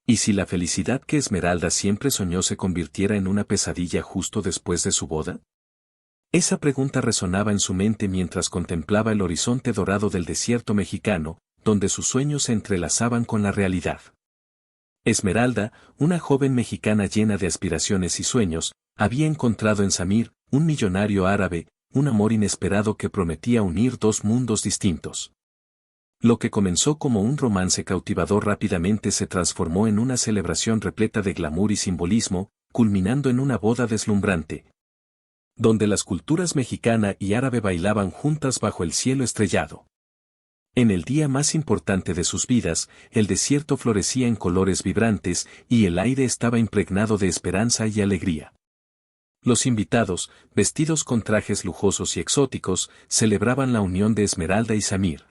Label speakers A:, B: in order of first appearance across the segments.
A: ¿Y si la felicidad que Esmeralda siempre soñó se convirtiera en una pesadilla justo después de su boda? Esa pregunta resonaba en su mente mientras contemplaba el horizonte dorado del desierto mexicano, donde sus sueños se entrelazaban con la realidad. Esmeralda, una joven mexicana llena de aspiraciones y sueños, había encontrado en Samir, un millonario árabe, un amor inesperado que prometía unir dos mundos distintos. Lo que comenzó como un romance cautivador rápidamente se transformó en una celebración repleta de glamour y simbolismo, culminando en una boda deslumbrante, donde las culturas mexicana y árabe bailaban juntas bajo el cielo estrellado. En el día más importante de sus vidas, el desierto florecía en colores vibrantes y el aire estaba impregnado de esperanza y alegría. Los invitados, vestidos con trajes lujosos y exóticos, celebraban la unión de Esmeralda y Samir,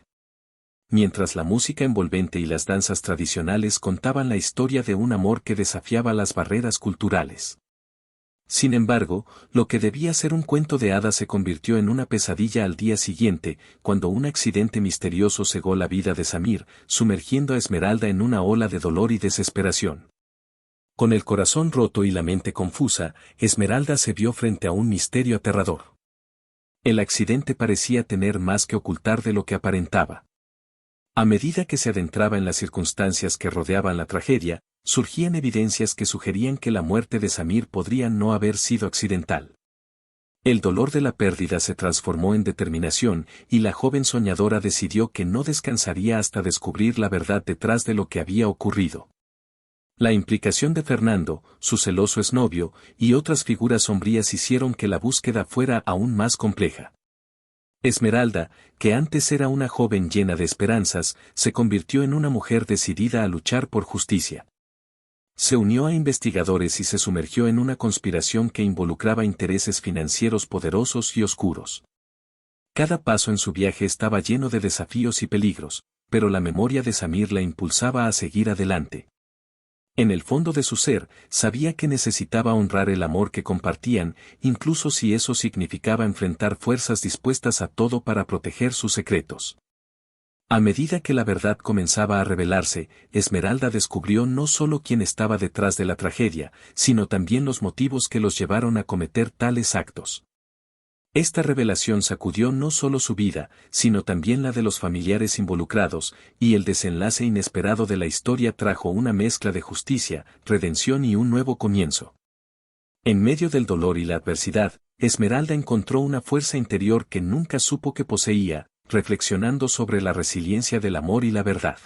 A: mientras la música envolvente y las danzas tradicionales contaban la historia de un amor que desafiaba las barreras culturales. Sin embargo, lo que debía ser un cuento de hadas se convirtió en una pesadilla al día siguiente, cuando un accidente misterioso cegó la vida de Samir, sumergiendo a Esmeralda en una ola de dolor y desesperación. Con el corazón roto y la mente confusa, Esmeralda se vio frente a un misterio aterrador. El accidente parecía tener más que ocultar de lo que aparentaba. A medida que se adentraba en las circunstancias que rodeaban la tragedia, surgían evidencias que sugerían que la muerte de Samir podría no haber sido accidental. El dolor de la pérdida se transformó en determinación, y la joven soñadora decidió que no descansaría hasta descubrir la verdad detrás de lo que había ocurrido. La implicación de Fernando, su celoso exnovio, y otras figuras sombrías hicieron que la búsqueda fuera aún más compleja. Esmeralda, que antes era una joven llena de esperanzas, se convirtió en una mujer decidida a luchar por justicia. Se unió a investigadores y se sumergió en una conspiración que involucraba intereses financieros poderosos y oscuros. Cada paso en su viaje estaba lleno de desafíos y peligros, pero la memoria de Samir la impulsaba a seguir adelante. En el fondo de su ser, sabía que necesitaba honrar el amor que compartían, incluso si eso significaba enfrentar fuerzas dispuestas a todo para proteger sus secretos. A medida que la verdad comenzaba a revelarse, Esmeralda descubrió no solo quién estaba detrás de la tragedia, sino también los motivos que los llevaron a cometer tales actos. Esta revelación sacudió no solo su vida, sino también la de los familiares involucrados, y el desenlace inesperado de la historia trajo una mezcla de justicia, redención y un nuevo comienzo. En medio del dolor y la adversidad, Esmeralda encontró una fuerza interior que nunca supo que poseía, reflexionando sobre la resiliencia del amor y la verdad.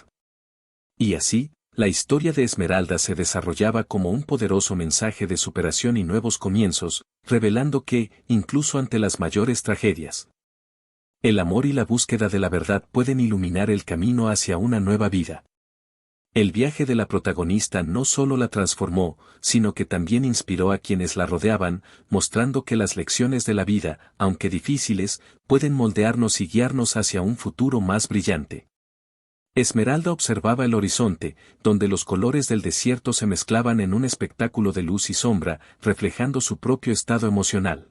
A: Y así, la historia de Esmeralda se desarrollaba como un poderoso mensaje de superación y nuevos comienzos, revelando que, incluso ante las mayores tragedias, el amor y la búsqueda de la verdad pueden iluminar el camino hacia una nueva vida. El viaje de la protagonista no solo la transformó, sino que también inspiró a quienes la rodeaban, mostrando que las lecciones de la vida, aunque difíciles, pueden moldearnos y guiarnos hacia un futuro más brillante. Esmeralda observaba el horizonte, donde los colores del desierto se mezclaban en un espectáculo de luz y sombra, reflejando su propio estado emocional.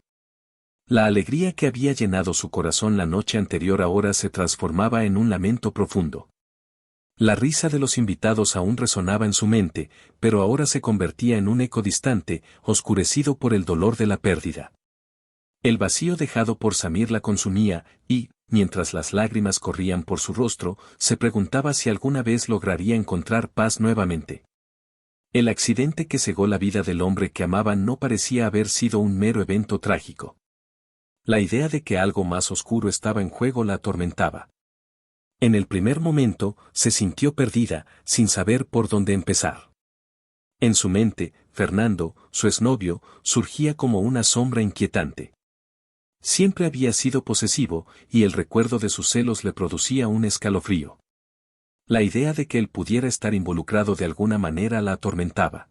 A: La alegría que había llenado su corazón la noche anterior ahora se transformaba en un lamento profundo. La risa de los invitados aún resonaba en su mente, pero ahora se convertía en un eco distante, oscurecido por el dolor de la pérdida. El vacío dejado por Samir la consumía, y, mientras las lágrimas corrían por su rostro, se preguntaba si alguna vez lograría encontrar paz nuevamente. El accidente que cegó la vida del hombre que amaba no parecía haber sido un mero evento trágico. La idea de que algo más oscuro estaba en juego la atormentaba. En el primer momento, se sintió perdida, sin saber por dónde empezar. En su mente, Fernando, su exnovio, surgía como una sombra inquietante. Siempre había sido posesivo, y el recuerdo de sus celos le producía un escalofrío. La idea de que él pudiera estar involucrado de alguna manera la atormentaba.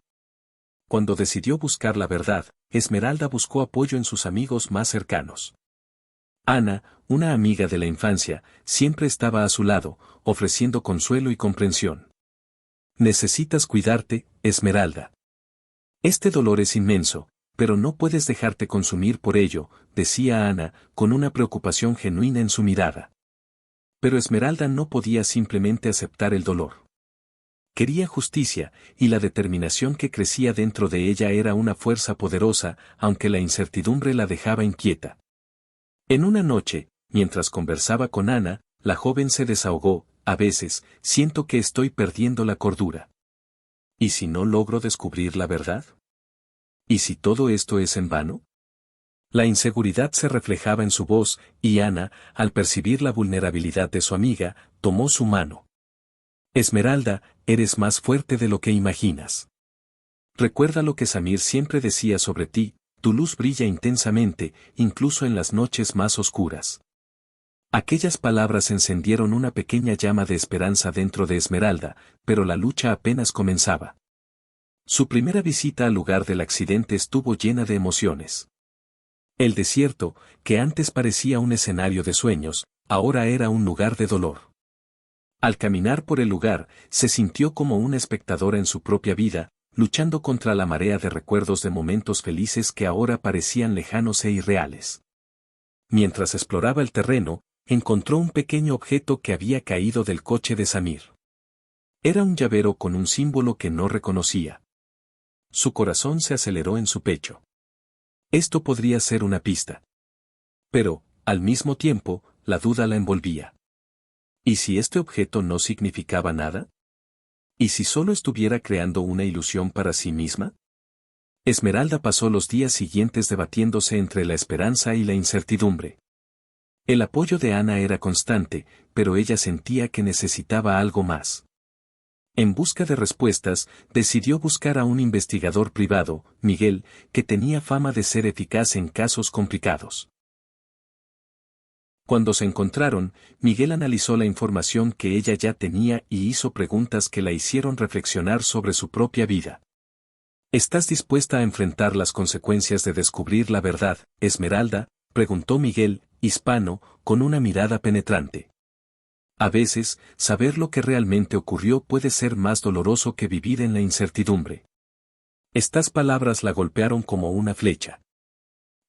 A: Cuando decidió buscar la verdad, Esmeralda buscó apoyo en sus amigos más cercanos. Ana, una amiga de la infancia, siempre estaba a su lado, ofreciendo consuelo y comprensión. Necesitas cuidarte, Esmeralda. Este dolor es inmenso, pero no puedes dejarte consumir por ello, decía Ana, con una preocupación genuina en su mirada. Pero Esmeralda no podía simplemente aceptar el dolor. Quería justicia, y la determinación que crecía dentro de ella era una fuerza poderosa, aunque la incertidumbre la dejaba inquieta. En una noche, mientras conversaba con Ana, la joven se desahogó: a veces, siento que estoy perdiendo la cordura. ¿Y si no logro descubrir la verdad? ¿Y si todo esto es en vano? La inseguridad se reflejaba en su voz, y Ana, al percibir la vulnerabilidad de su amiga, tomó su mano. Esmeralda, eres más fuerte de lo que imaginas. Recuerda lo que Samir siempre decía sobre ti: tu luz brilla intensamente, incluso en las noches más oscuras. Aquellas palabras encendieron una pequeña llama de esperanza dentro de Esmeralda, pero la lucha apenas comenzaba. Su primera visita al lugar del accidente estuvo llena de emociones. El desierto, que antes parecía un escenario de sueños, ahora era un lugar de dolor. Al caminar por el lugar, se sintió como una espectadora en su propia vida, luchando contra la marea de recuerdos de momentos felices que ahora parecían lejanos e irreales. Mientras exploraba el terreno, encontró un pequeño objeto que había caído del coche de Samir. Era un llavero con un símbolo que no reconocía. Su corazón se aceleró en su pecho. Esto podría ser una pista. Pero, al mismo tiempo, la duda la envolvía. ¿Y si este objeto no significaba nada? ¿Y si solo estuviera creando una ilusión para sí misma? Esmeralda pasó los días siguientes debatiéndose entre la esperanza y la incertidumbre. El apoyo de Ana era constante, pero ella sentía que necesitaba algo más. En busca de respuestas, decidió buscar a un investigador privado, Miguel, que tenía fama de ser eficaz en casos complicados. Cuando se encontraron, Miguel analizó la información que ella ya tenía y hizo preguntas que la hicieron reflexionar sobre su propia vida. ¿Estás dispuesta a enfrentar las consecuencias de descubrir la verdad, Esmeralda?, preguntó Miguel, hispano, con una mirada penetrante. A veces, saber lo que realmente ocurrió puede ser más doloroso que vivir en la incertidumbre. Estas palabras la golpearon como una flecha.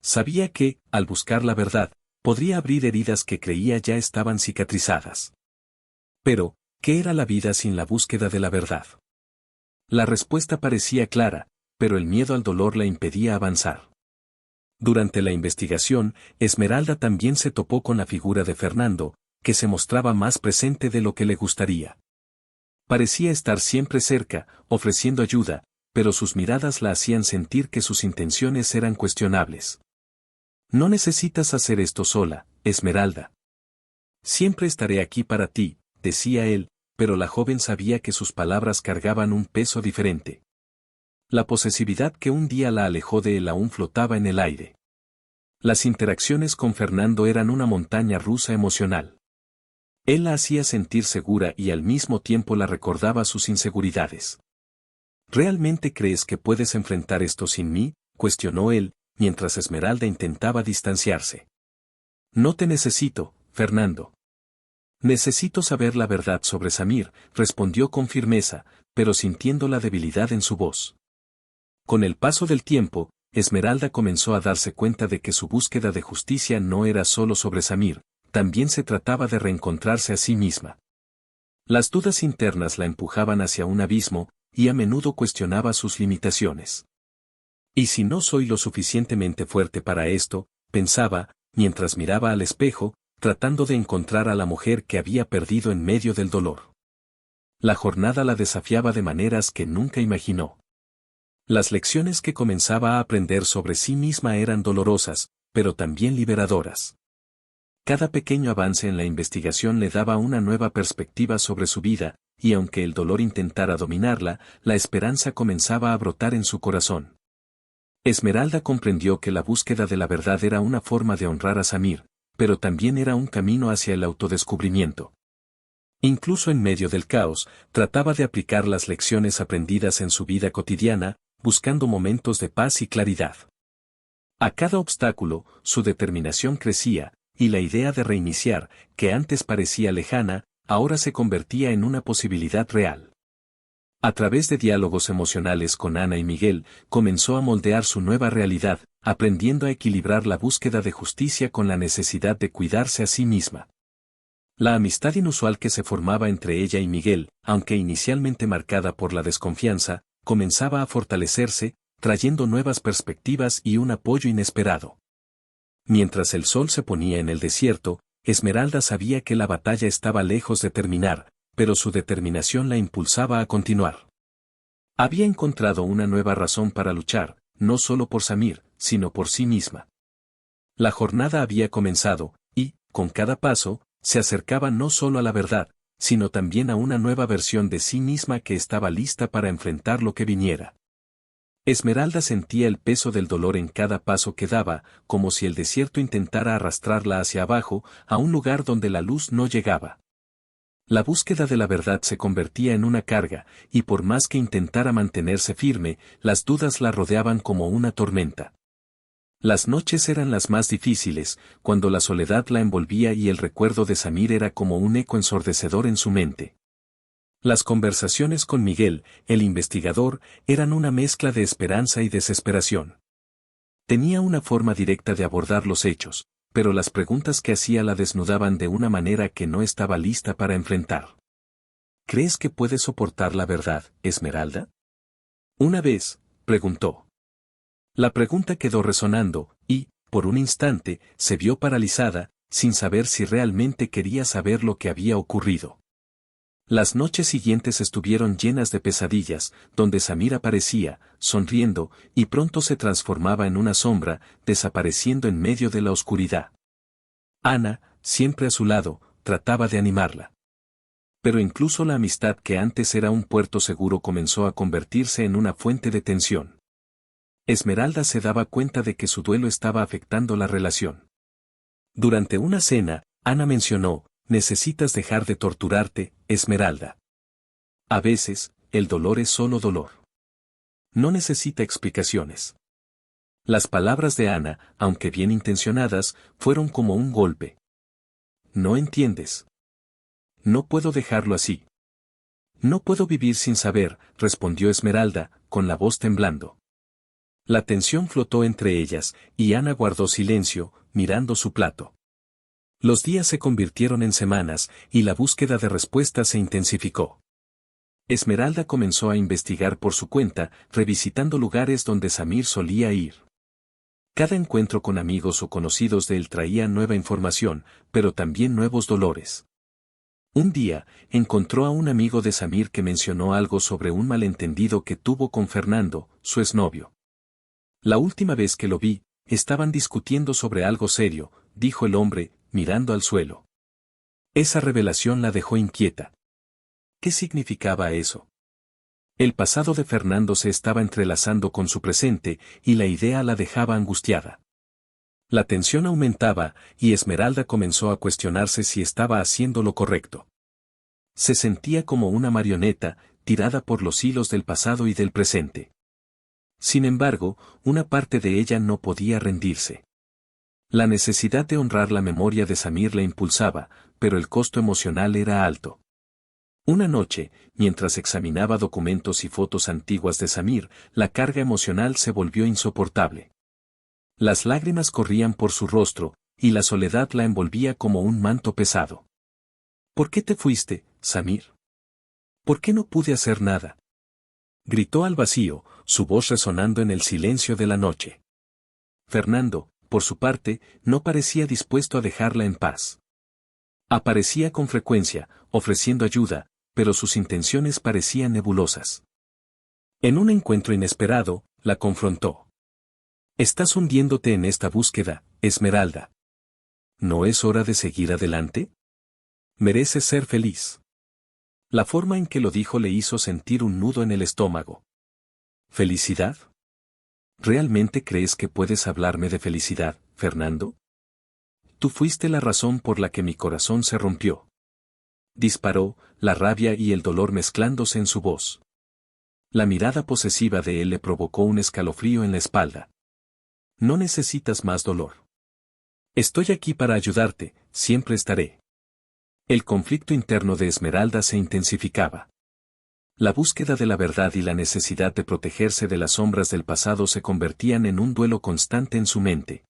A: Sabía que, al buscar la verdad, podría abrir heridas que creía ya estaban cicatrizadas. Pero, ¿qué era la vida sin la búsqueda de la verdad? La respuesta parecía clara, pero el miedo al dolor la impedía avanzar. Durante la investigación, Esmeralda también se topó con la figura de Fernando, que se mostraba más presente de lo que le gustaría. Parecía estar siempre cerca, ofreciendo ayuda, pero sus miradas la hacían sentir que sus intenciones eran cuestionables. No necesitas hacer esto sola, Esmeralda. Siempre estaré aquí para ti, decía él, pero la joven sabía que sus palabras cargaban un peso diferente. La posesividad que un día la alejó de él aún flotaba en el aire. Las interacciones con Fernando eran una montaña rusa emocional. Él la hacía sentir segura y al mismo tiempo la recordaba sus inseguridades. ¿Realmente crees que puedes enfrentar esto sin mí?, cuestionó él, mientras Esmeralda intentaba distanciarse. No te necesito, Fernando. Necesito saber la verdad sobre Samir, respondió con firmeza, pero sintiendo la debilidad en su voz. Con el paso del tiempo, Esmeralda comenzó a darse cuenta de que su búsqueda de justicia no era solo sobre Samir, también se trataba de reencontrarse a sí misma. Las dudas internas la empujaban hacia un abismo, y a menudo cuestionaba sus limitaciones. ¿Y si no soy lo suficientemente fuerte para esto?, pensaba, mientras miraba al espejo, tratando de encontrar a la mujer que había perdido en medio del dolor. La jornada la desafiaba de maneras que nunca imaginó. Las lecciones que comenzaba a aprender sobre sí misma eran dolorosas, pero también liberadoras. Cada pequeño avance en la investigación le daba una nueva perspectiva sobre su vida, y aunque el dolor intentara dominarla, la esperanza comenzaba a brotar en su corazón. Esmeralda comprendió que la búsqueda de la verdad era una forma de honrar a Samir, pero también era un camino hacia el autodescubrimiento. Incluso en medio del caos, trataba de aplicar las lecciones aprendidas en su vida cotidiana, buscando momentos de paz y claridad. A cada obstáculo, su determinación crecía, y la idea de reiniciar, que antes parecía lejana, ahora se convertía en una posibilidad real. A través de diálogos emocionales con Ana y Miguel, comenzó a moldear su nueva realidad, aprendiendo a equilibrar la búsqueda de justicia con la necesidad de cuidarse a sí misma. La amistad inusual que se formaba entre ella y Miguel, aunque inicialmente marcada por la desconfianza, comenzaba a fortalecerse, trayendo nuevas perspectivas y un apoyo inesperado. Mientras el sol se ponía en el desierto, Esmeralda sabía que la batalla estaba lejos de terminar, pero su determinación la impulsaba a continuar. Había encontrado una nueva razón para luchar, no solo por Samir, sino por sí misma. La jornada había comenzado, y, con cada paso, se acercaba no solo a la verdad, sino también a una nueva versión de sí misma que estaba lista para enfrentar lo que viniera. Esmeralda sentía el peso del dolor en cada paso que daba, como si el desierto intentara arrastrarla hacia abajo, a un lugar donde la luz no llegaba. La búsqueda de la verdad se convertía en una carga, y por más que intentara mantenerse firme, las dudas la rodeaban como una tormenta. Las noches eran las más difíciles, cuando la soledad la envolvía y el recuerdo de Samir era como un eco ensordecedor en su mente. Las conversaciones con Miguel, el investigador, eran una mezcla de esperanza y desesperación. Tenía una forma directa de abordar los hechos, pero las preguntas que hacía la desnudaban de una manera que no estaba lista para enfrentar. ¿Crees que puedes soportar la verdad, Esmeralda? Una vez, preguntó. La pregunta quedó resonando, y, por un instante, se vio paralizada, sin saber si realmente quería saber lo que había ocurrido. Las noches siguientes estuvieron llenas de pesadillas, donde Samir aparecía, sonriendo, y pronto se transformaba en una sombra, desapareciendo en medio de la oscuridad. Ana, siempre a su lado, trataba de animarla. Pero incluso la amistad que antes era un puerto seguro comenzó a convertirse en una fuente de tensión. Esmeralda se daba cuenta de que su duelo estaba afectando la relación. Durante una cena, Ana mencionó: necesitas dejar de torturarte, Esmeralda. A veces, el dolor es solo dolor. No necesita explicaciones. Las palabras de Ana, aunque bien intencionadas, fueron como un golpe. No entiendes. No puedo dejarlo así. No puedo vivir sin saber, respondió Esmeralda, con la voz temblando. La tensión flotó entre ellas, y Ana guardó silencio, mirando su plato. Los días se convirtieron en semanas, y la búsqueda de respuestas se intensificó. Esmeralda comenzó a investigar por su cuenta, revisitando lugares donde Samir solía ir. Cada encuentro con amigos o conocidos de él traía nueva información, pero también nuevos dolores. Un día, encontró a un amigo de Samir que mencionó algo sobre un malentendido que tuvo con Fernando, su exnovio. La última vez que lo vi, estaban discutiendo sobre algo serio, dijo el hombre, mirando al suelo. Esa revelación la dejó inquieta. ¿Qué significaba eso? El pasado de Fernando se estaba entrelazando con su presente, y la idea la dejaba angustiada. La tensión aumentaba, y Esmeralda comenzó a cuestionarse si estaba haciendo lo correcto. Se sentía como una marioneta, tirada por los hilos del pasado y del presente. Sin embargo, una parte de ella no podía rendirse. La necesidad de honrar la memoria de Samir la impulsaba, pero el costo emocional era alto. Una noche, mientras examinaba documentos y fotos antiguas de Samir, la carga emocional se volvió insoportable. Las lágrimas corrían por su rostro, y la soledad la envolvía como un manto pesado. ¿Por qué te fuiste, Samir? ¿Por qué no pude hacer nada? Gritó al vacío, su voz resonando en el silencio de la noche. Fernando, por su parte, no parecía dispuesto a dejarla en paz. Aparecía con frecuencia, ofreciendo ayuda, pero sus intenciones parecían nebulosas. En un encuentro inesperado, la confrontó. Estás hundiéndote en esta búsqueda, Esmeralda. ¿No es hora de seguir adelante? Mereces ser feliz. La forma en que lo dijo le hizo sentir un nudo en el estómago. ¿Felicidad? ¿Realmente crees que puedes hablarme de felicidad, Fernando? Tú fuiste la razón por la que mi corazón se rompió. Disparó, la rabia y el dolor mezclándose en su voz. La mirada posesiva de él le provocó un escalofrío en la espalda. No necesitas más dolor. Estoy aquí para ayudarte, siempre estaré. El conflicto interno de Esmeralda se intensificaba. La búsqueda de la verdad y la necesidad de protegerse de las sombras del pasado se convertían en un duelo constante en su mente.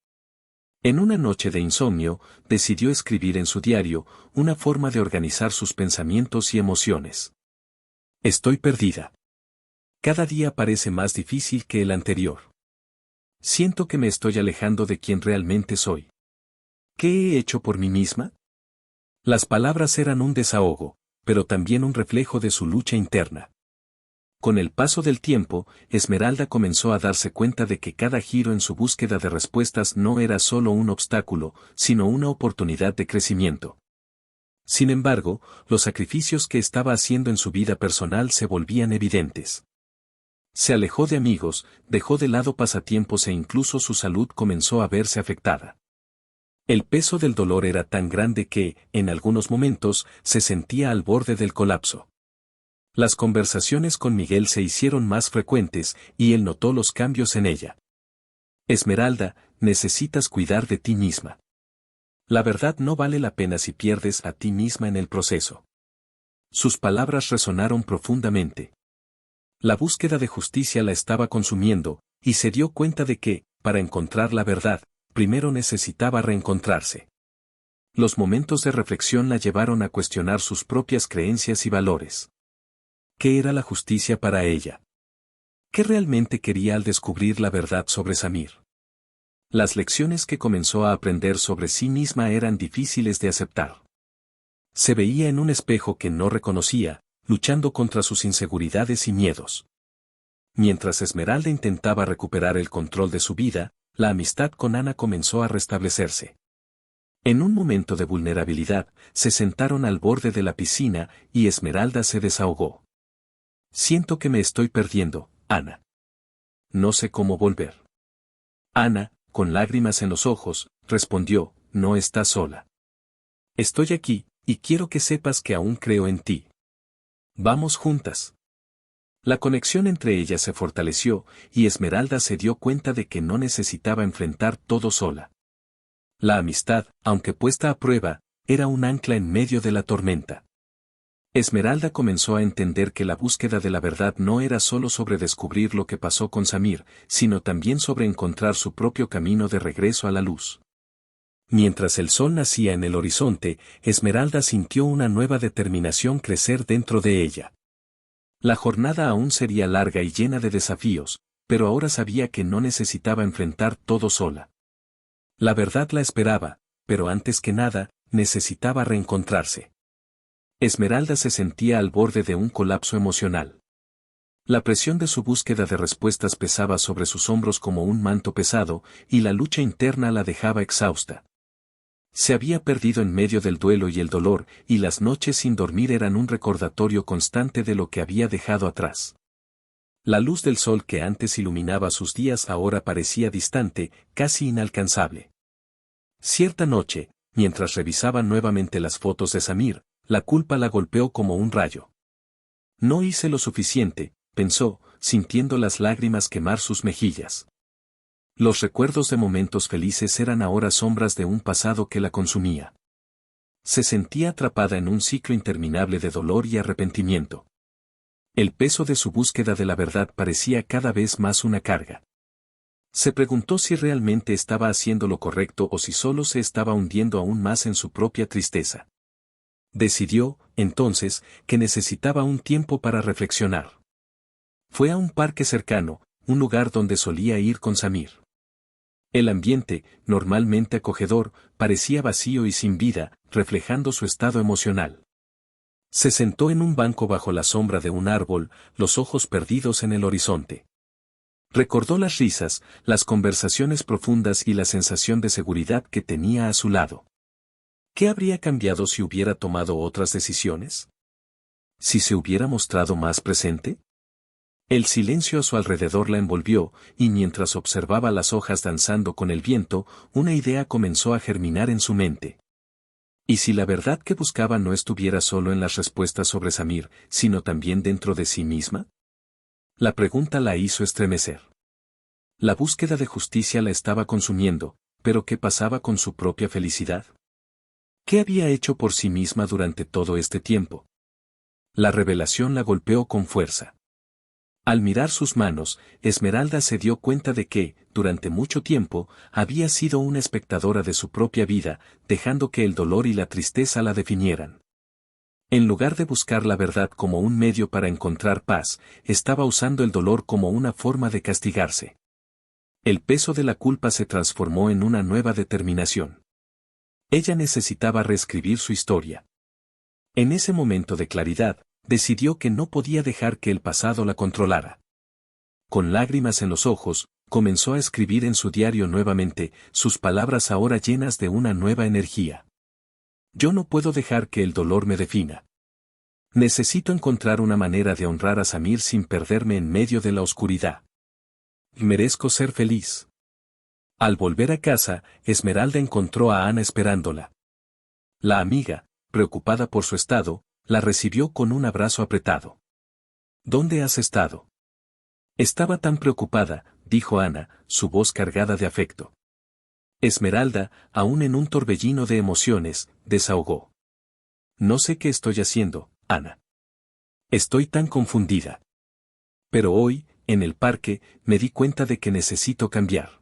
A: En una noche de insomnio, decidió escribir en su diario, una forma de organizar sus pensamientos y emociones. Estoy perdida. Cada día parece más difícil que el anterior. Siento que me estoy alejando de quien realmente soy. ¿Qué he hecho por mí misma? Las palabras eran un desahogo, pero también un reflejo de su lucha interna. Con el paso del tiempo, Esmeralda comenzó a darse cuenta de que cada giro en su búsqueda de respuestas no era solo un obstáculo, sino una oportunidad de crecimiento. Sin embargo, los sacrificios que estaba haciendo en su vida personal se volvían evidentes. Se alejó de amigos, dejó de lado pasatiempos e incluso su salud comenzó a verse afectada. El peso del dolor era tan grande que, en algunos momentos, se sentía al borde del colapso. Las conversaciones con Miguel se hicieron más frecuentes, y él notó los cambios en ella. Esmeralda, necesitas cuidar de ti misma. La verdad no vale la pena si pierdes a ti misma en el proceso. Sus palabras resonaron profundamente. La búsqueda de justicia la estaba consumiendo, y se dio cuenta de que, para encontrar la verdad, primero necesitaba reencontrarse. Los momentos de reflexión la llevaron a cuestionar sus propias creencias y valores. ¿Qué era la justicia para ella? ¿Qué realmente quería al descubrir la verdad sobre Samir? Las lecciones que comenzó a aprender sobre sí misma eran difíciles de aceptar. Se veía en un espejo que no reconocía, luchando contra sus inseguridades y miedos. Mientras Esmeralda intentaba recuperar el control de su vida, la amistad con Ana comenzó a restablecerse. En un momento de vulnerabilidad, se sentaron al borde de la piscina y Esmeralda se desahogó. Siento que me estoy perdiendo, Ana. No sé cómo volver. Ana, con lágrimas en los ojos, respondió, no estás sola. Estoy aquí, y quiero que sepas que aún creo en ti. Vamos juntas. La conexión entre ellas se fortaleció, y Esmeralda se dio cuenta de que no necesitaba enfrentar todo sola. La amistad, aunque puesta a prueba, era un ancla en medio de la tormenta. Esmeralda comenzó a entender que la búsqueda de la verdad no era solo sobre descubrir lo que pasó con Samir, sino también sobre encontrar su propio camino de regreso a la luz. Mientras el sol nacía en el horizonte, Esmeralda sintió una nueva determinación crecer dentro de ella. La jornada aún sería larga y llena de desafíos, pero ahora sabía que no necesitaba enfrentar todo sola. La verdad la esperaba, pero antes que nada, necesitaba reencontrarse. Esmeralda se sentía al borde de un colapso emocional. La presión de su búsqueda de respuestas pesaba sobre sus hombros como un manto pesado, y la lucha interna la dejaba exhausta. Se había perdido en medio del duelo y el dolor, y las noches sin dormir eran un recordatorio constante de lo que había dejado atrás. La luz del sol que antes iluminaba sus días ahora parecía distante, casi inalcanzable. Cierta noche, mientras revisaba nuevamente las fotos de Samir, la culpa la golpeó como un rayo. No hice lo suficiente, pensó, sintiendo las lágrimas quemar sus mejillas. Los recuerdos de momentos felices eran ahora sombras de un pasado que la consumía. Se sentía atrapada en un ciclo interminable de dolor y arrepentimiento. El peso de su búsqueda de la verdad parecía cada vez más una carga. Se preguntó si realmente estaba haciendo lo correcto o si solo se estaba hundiendo aún más en su propia tristeza. Decidió, entonces, que necesitaba un tiempo para reflexionar. Fue a un parque cercano, un lugar donde solía ir con Samir. El ambiente, normalmente acogedor, parecía vacío y sin vida, reflejando su estado emocional. Se sentó en un banco bajo la sombra de un árbol, los ojos perdidos en el horizonte. Recordó las risas, las conversaciones profundas y la sensación de seguridad que tenía a su lado. ¿Qué habría cambiado si hubiera tomado otras decisiones? ¿Si se hubiera mostrado más presente? El silencio a su alrededor la envolvió, y mientras observaba las hojas danzando con el viento, una idea comenzó a germinar en su mente. ¿Y si la verdad que buscaba no estuviera solo en las respuestas sobre Samir, sino también dentro de sí misma? La pregunta la hizo estremecer. La búsqueda de justicia la estaba consumiendo, pero ¿qué pasaba con su propia felicidad? ¿Qué había hecho por sí misma durante todo este tiempo? La revelación la golpeó con fuerza. Al mirar sus manos, Esmeralda se dio cuenta de que, durante mucho tiempo, había sido una espectadora de su propia vida, dejando que el dolor y la tristeza la definieran. En lugar de buscar la verdad como un medio para encontrar paz, estaba usando el dolor como una forma de castigarse. El peso de la culpa se transformó en una nueva determinación. Ella necesitaba reescribir su historia. En ese momento de claridad, decidió que no podía dejar que el pasado la controlara. Con lágrimas en los ojos, comenzó a escribir en su diario nuevamente, sus palabras ahora llenas de una nueva energía. Yo no puedo dejar que el dolor me defina. Necesito encontrar una manera de honrar a Samir sin perderme en medio de la oscuridad. Merezco ser feliz. Al volver a casa, Esmeralda encontró a Ana esperándola. La amiga, preocupada por su estado, la recibió con un abrazo apretado. ¿Dónde has estado? Estaba tan preocupada, dijo Ana, su voz cargada de afecto. Esmeralda, aún en un torbellino de emociones, desahogó. No sé qué estoy haciendo, Ana. Estoy tan confundida. Pero hoy, en el parque, me di cuenta de que necesito cambiar.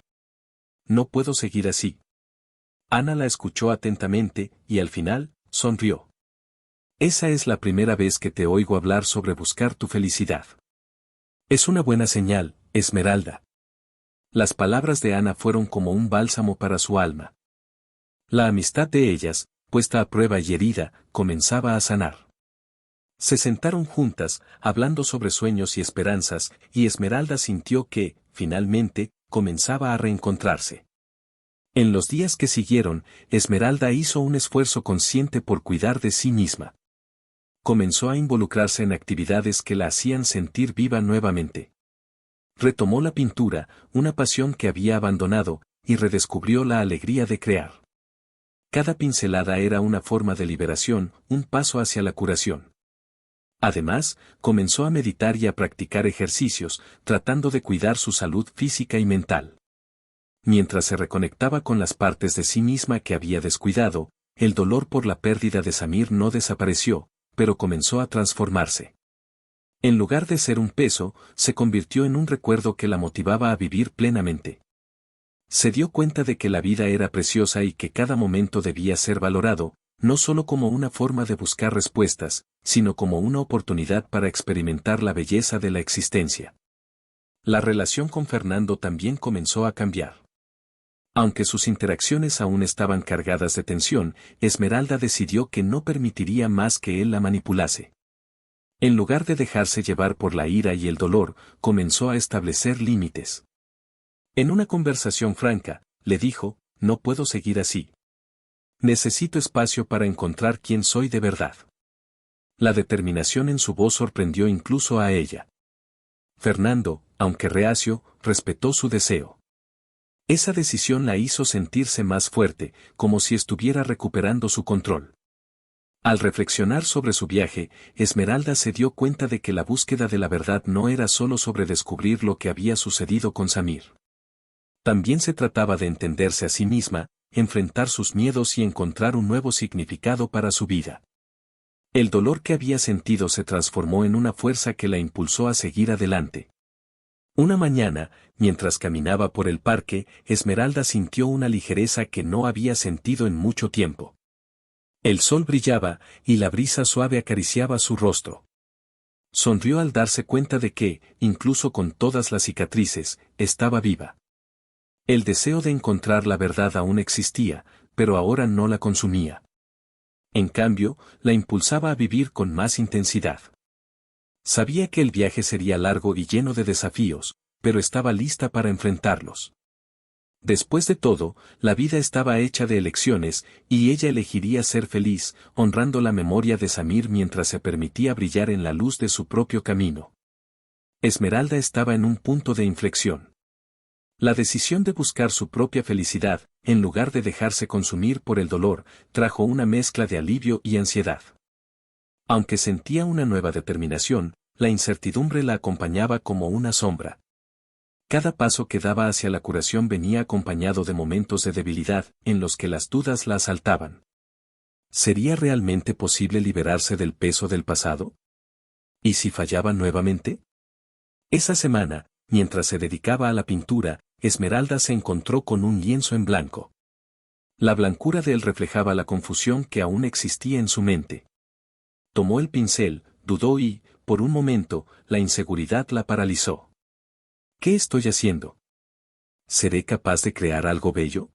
A: No puedo seguir así. Ana la escuchó atentamente, y al final, sonrió. Esa es la primera vez que te oigo hablar sobre buscar tu felicidad. Es una buena señal, Esmeralda. Las palabras de Ana fueron como un bálsamo para su alma. La amistad de ellas, puesta a prueba y herida, comenzaba a sanar. Se sentaron juntas, hablando sobre sueños y esperanzas, y Esmeralda sintió que, finalmente, comenzaba a reencontrarse. En los días que siguieron, Esmeralda hizo un esfuerzo consciente por cuidar de sí misma. Comenzó a involucrarse en actividades que la hacían sentir viva nuevamente. Retomó la pintura, una pasión que había abandonado, y redescubrió la alegría de crear. Cada pincelada era una forma de liberación, un paso hacia la curación. Además, comenzó a meditar y a practicar ejercicios, tratando de cuidar su salud física y mental. Mientras se reconectaba con las partes de sí misma que había descuidado, el dolor por la pérdida de Samir no desapareció, pero comenzó a transformarse. En lugar de ser un peso, se convirtió en un recuerdo que la motivaba a vivir plenamente. Se dio cuenta de que la vida era preciosa y que cada momento debía ser valorado, no solo como una forma de buscar respuestas, sino como una oportunidad para experimentar la belleza de la existencia. La relación con Fernando también comenzó a cambiar. Aunque sus interacciones aún estaban cargadas de tensión, Esmeralda decidió que no permitiría más que él la manipulase. En lugar de dejarse llevar por la ira y el dolor, comenzó a establecer límites. En una conversación franca, le dijo, no puedo seguir así. Necesito espacio para encontrar quién soy de verdad. La determinación en su voz sorprendió incluso a ella. Fernando, aunque reacio, respetó su deseo. Esa decisión la hizo sentirse más fuerte, como si estuviera recuperando su control. Al reflexionar sobre su viaje, Esmeralda se dio cuenta de que la búsqueda de la verdad no era solo sobre descubrir lo que había sucedido con Samir. También se trataba de entenderse a sí misma, enfrentar sus miedos y encontrar un nuevo significado para su vida. El dolor que había sentido se transformó en una fuerza que la impulsó a seguir adelante. Una mañana, mientras caminaba por el parque, Esmeralda sintió una ligereza que no había sentido en mucho tiempo. El sol brillaba, y la brisa suave acariciaba su rostro. Sonrió al darse cuenta de que, incluso con todas las cicatrices, estaba viva. El deseo de encontrar la verdad aún existía, pero ahora no la consumía. En cambio, la impulsaba a vivir con más intensidad. Sabía que el viaje sería largo y lleno de desafíos, pero estaba lista para enfrentarlos. Después de todo, la vida estaba hecha de elecciones, y ella elegiría ser feliz, honrando la memoria de Samir mientras se permitía brillar en la luz de su propio camino. Esmeralda estaba en un punto de inflexión. La decisión de buscar su propia felicidad, en lugar de dejarse consumir por el dolor, trajo una mezcla de alivio y ansiedad. Aunque sentía una nueva determinación, la incertidumbre la acompañaba como una sombra. Cada paso que daba hacia la curación venía acompañado de momentos de debilidad, en los que las dudas la asaltaban. ¿Sería realmente posible liberarse del peso del pasado? ¿Y si fallaba nuevamente? Esa semana, mientras se dedicaba a la pintura, Esmeralda se encontró con un lienzo en blanco. La blancura de él reflejaba la confusión que aún existía en su mente. Tomó el pincel, dudó y, por un momento, la inseguridad la paralizó. ¿Qué estoy haciendo? ¿Seré capaz de crear algo bello?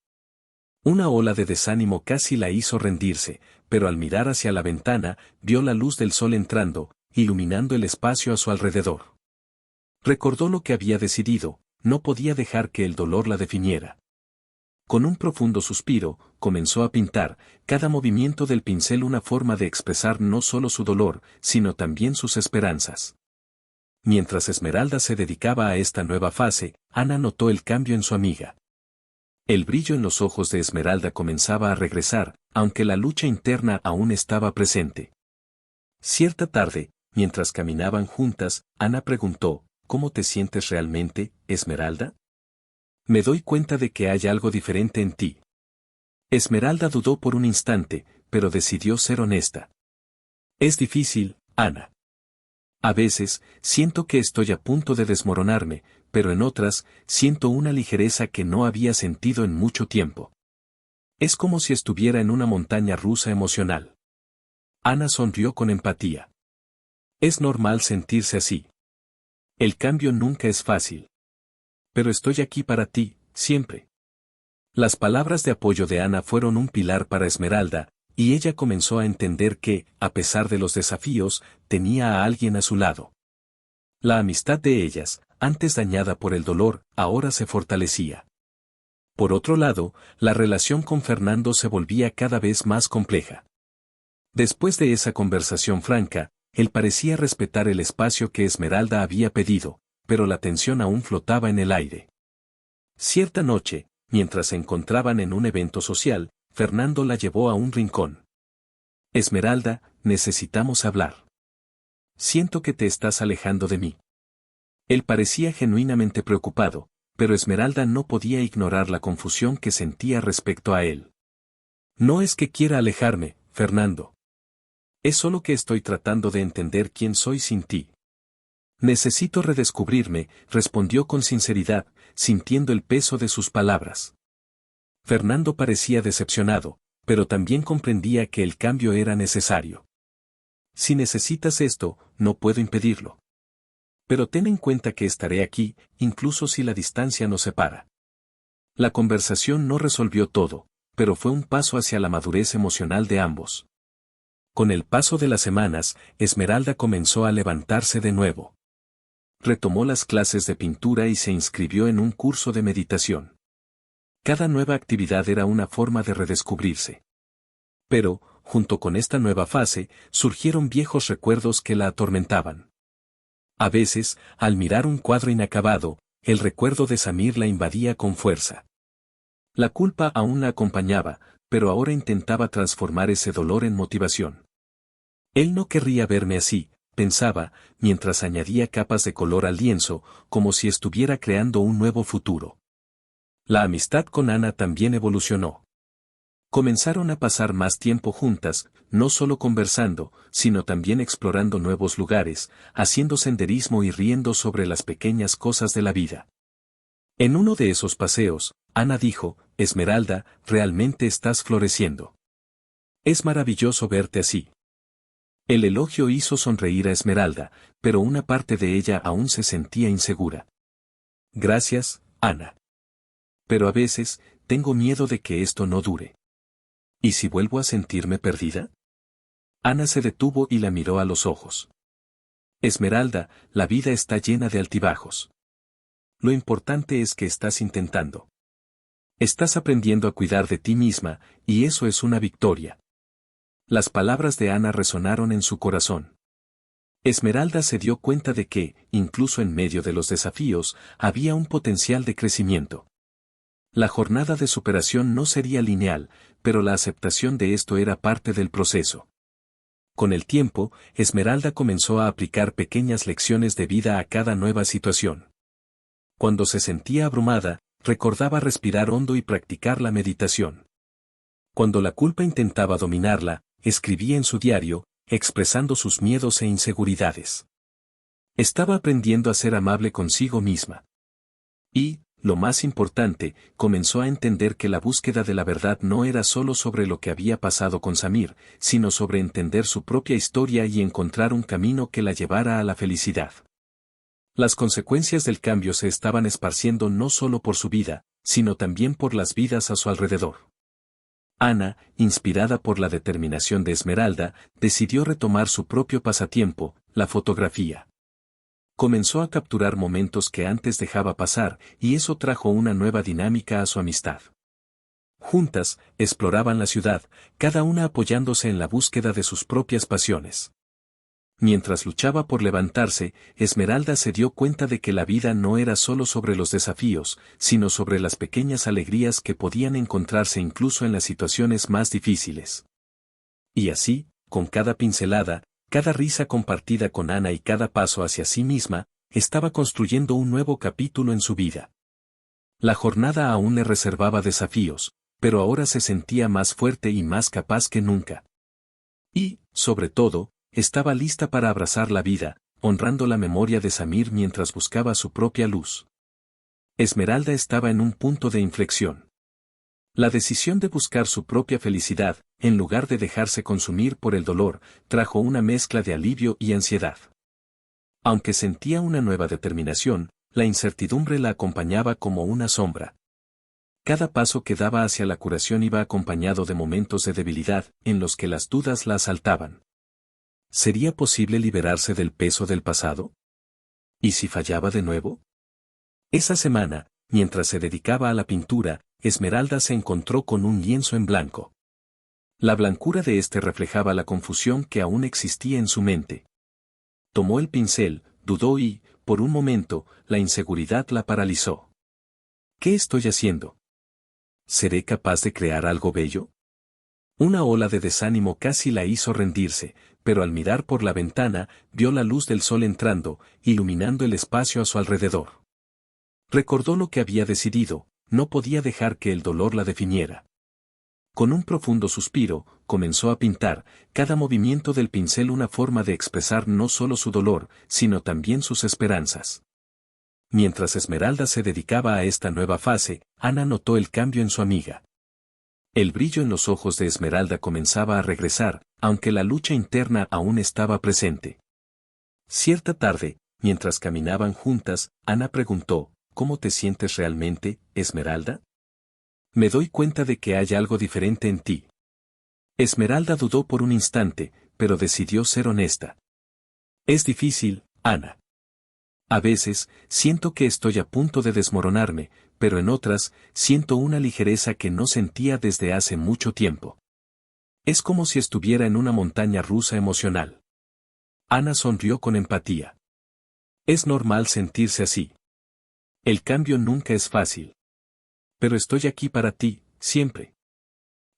A: Una ola de desánimo casi la hizo rendirse, pero al mirar hacia la ventana, vio la luz del sol entrando, iluminando el espacio a su alrededor. Recordó lo que había decidido, no podía dejar que el dolor la definiera. Con un profundo suspiro, comenzó a pintar, cada movimiento del pincel una forma de expresar no solo su dolor, sino también sus esperanzas. Mientras Esmeralda se dedicaba a esta nueva fase, Ana notó el cambio en su amiga. El brillo en los ojos de Esmeralda comenzaba a regresar, aunque la lucha interna aún estaba presente. Cierta tarde, mientras caminaban juntas, Ana preguntó, ¿cómo te sientes realmente, Esmeralda? Me doy cuenta de que hay algo diferente en ti. Esmeralda dudó por un instante, pero decidió ser honesta. Es difícil, Ana. A veces, siento que estoy a punto de desmoronarme, pero en otras, siento una ligereza que no había sentido en mucho tiempo. Es como si estuviera en una montaña rusa emocional. Ana sonrió con empatía. Es normal sentirse así. El cambio nunca es fácil. Pero estoy aquí para ti, siempre. Las palabras de apoyo de Ana fueron un pilar para Esmeralda, y ella comenzó a entender que, a pesar de los desafíos, tenía a alguien a su lado. La amistad de ellas, antes dañada por el dolor, ahora se fortalecía. Por otro lado, la relación con Fernando se volvía cada vez más compleja. Después de esa conversación franca, él parecía respetar el espacio que Esmeralda había pedido, pero la tensión aún flotaba en el aire. Cierta noche, mientras se encontraban en un evento social, Fernando la llevó a un rincón. Esmeralda, necesitamos hablar. Siento que te estás alejando de mí. Él parecía genuinamente preocupado, pero Esmeralda no podía ignorar la confusión que sentía respecto a él. No es que quiera alejarme, Fernando. Es solo que estoy tratando de entender quién soy sin ti. Necesito redescubrirme, respondió con sinceridad, sintiendo el peso de sus palabras. Fernando parecía decepcionado, pero también comprendía que el cambio era necesario. Si necesitas esto, no puedo impedirlo. Pero ten en cuenta que estaré aquí, incluso si la distancia nos separa. La conversación no resolvió todo, pero fue un paso hacia la madurez emocional de ambos. Con el paso de las semanas, Esmeralda comenzó a levantarse de nuevo. Retomó las clases de pintura y se inscribió en un curso de meditación. Cada nueva actividad era una forma de redescubrirse. Pero, junto con esta nueva fase, surgieron viejos recuerdos que la atormentaban. A veces, al mirar un cuadro inacabado, el recuerdo de Samir la invadía con fuerza. La culpa aún la acompañaba, pero ahora intentaba transformar ese dolor en motivación. Él no querría verme así, pensaba, mientras añadía capas de color al lienzo, como si estuviera creando un nuevo futuro. La amistad con Ana también evolucionó. Comenzaron a pasar más tiempo juntas, no solo conversando, sino también explorando nuevos lugares, haciendo senderismo y riendo sobre las pequeñas cosas de la vida. En uno de esos paseos, Ana dijo, Esmeralda, realmente estás floreciendo. Es maravilloso verte así. El elogio hizo sonreír a Esmeralda, pero una parte de ella aún se sentía insegura. Gracias, Ana. Pero a veces, tengo miedo de que esto no dure. ¿Y si vuelvo a sentirme perdida? Ana se detuvo y la miró a los ojos. Esmeralda, la vida está llena de altibajos. Lo importante es que estás intentando. Estás aprendiendo a cuidar de ti misma, y eso es una victoria. Las palabras de Ana resonaron en su corazón. Esmeralda se dio cuenta de que, incluso en medio de los desafíos, había un potencial de crecimiento. La jornada de superación no sería lineal, pero la aceptación de esto era parte del proceso. Con el tiempo, Esmeralda comenzó a aplicar pequeñas lecciones de vida a cada nueva situación. Cuando se sentía abrumada, recordaba respirar hondo y practicar la meditación. Cuando la culpa intentaba dominarla, escribía en su diario, expresando sus miedos e inseguridades. Estaba aprendiendo a ser amable consigo misma. Y, lo más importante, comenzó a entender que la búsqueda de la verdad no era solo sobre lo que había pasado con Samir, sino sobre entender su propia historia y encontrar un camino que la llevara a la felicidad. Las consecuencias del cambio se estaban esparciendo no solo por su vida, sino también por las vidas a su alrededor. Ana, inspirada por la determinación de Esmeralda, decidió retomar su propio pasatiempo, la fotografía. Comenzó a capturar momentos que antes dejaba pasar, y eso trajo una nueva dinámica a su amistad. Juntas, exploraban la ciudad, cada una apoyándose en la búsqueda de sus propias pasiones. Mientras luchaba por levantarse, Esmeralda se dio cuenta de que la vida no era solo sobre los desafíos, sino sobre las pequeñas alegrías que podían encontrarse incluso en las situaciones más difíciles. Y así, con cada pincelada, cada risa compartida con Ana y cada paso hacia sí misma, estaba construyendo un nuevo capítulo en su vida. La jornada aún le reservaba desafíos, pero ahora se sentía más fuerte y más capaz que nunca. Y, sobre todo, estaba lista para abrazar la vida, honrando la memoria de Samir mientras buscaba su propia luz. Esmeralda estaba en un punto de inflexión. La decisión de buscar su propia felicidad, en lugar de dejarse consumir por el dolor, trajo una mezcla de alivio y ansiedad. Aunque sentía una nueva determinación, la incertidumbre la acompañaba como una sombra. Cada paso que daba hacia la curación iba acompañado de momentos de debilidad, en los que las dudas la asaltaban. ¿Sería posible liberarse del peso del pasado? ¿Y si fallaba de nuevo? Esa semana, mientras se dedicaba a la pintura, Esmeralda se encontró con un lienzo en blanco. La blancura de este reflejaba la confusión que aún existía en su mente. Tomó el pincel, dudó y, por un momento, la inseguridad la paralizó. ¿Qué estoy haciendo? ¿Seré capaz de crear algo bello? Una ola de desánimo casi la hizo rendirse, pero al mirar por la ventana, vio la luz del sol entrando, iluminando el espacio a su alrededor. Recordó lo que había decidido, no podía dejar que el dolor la definiera. Con un profundo suspiro, comenzó a pintar, cada movimiento del pincel una forma de expresar no solo su dolor, sino también sus esperanzas. Mientras Esmeralda se dedicaba a esta nueva fase, Ana notó el cambio en su amiga. El brillo en los ojos de Esmeralda comenzaba a regresar, aunque la lucha interna aún estaba presente. Cierta tarde, mientras caminaban juntas, Ana preguntó, ¿cómo te sientes realmente, Esmeralda? Me doy cuenta de que hay algo diferente en ti. Esmeralda dudó por un instante, pero decidió ser honesta. Es difícil, Ana. A veces, siento que estoy a punto de desmoronarme, pero en otras, siento una ligereza que no sentía desde hace mucho tiempo. Es como si estuviera en una montaña rusa emocional. Ana sonrió con empatía. Es normal sentirse así. El cambio nunca es fácil. Pero estoy aquí para ti, siempre.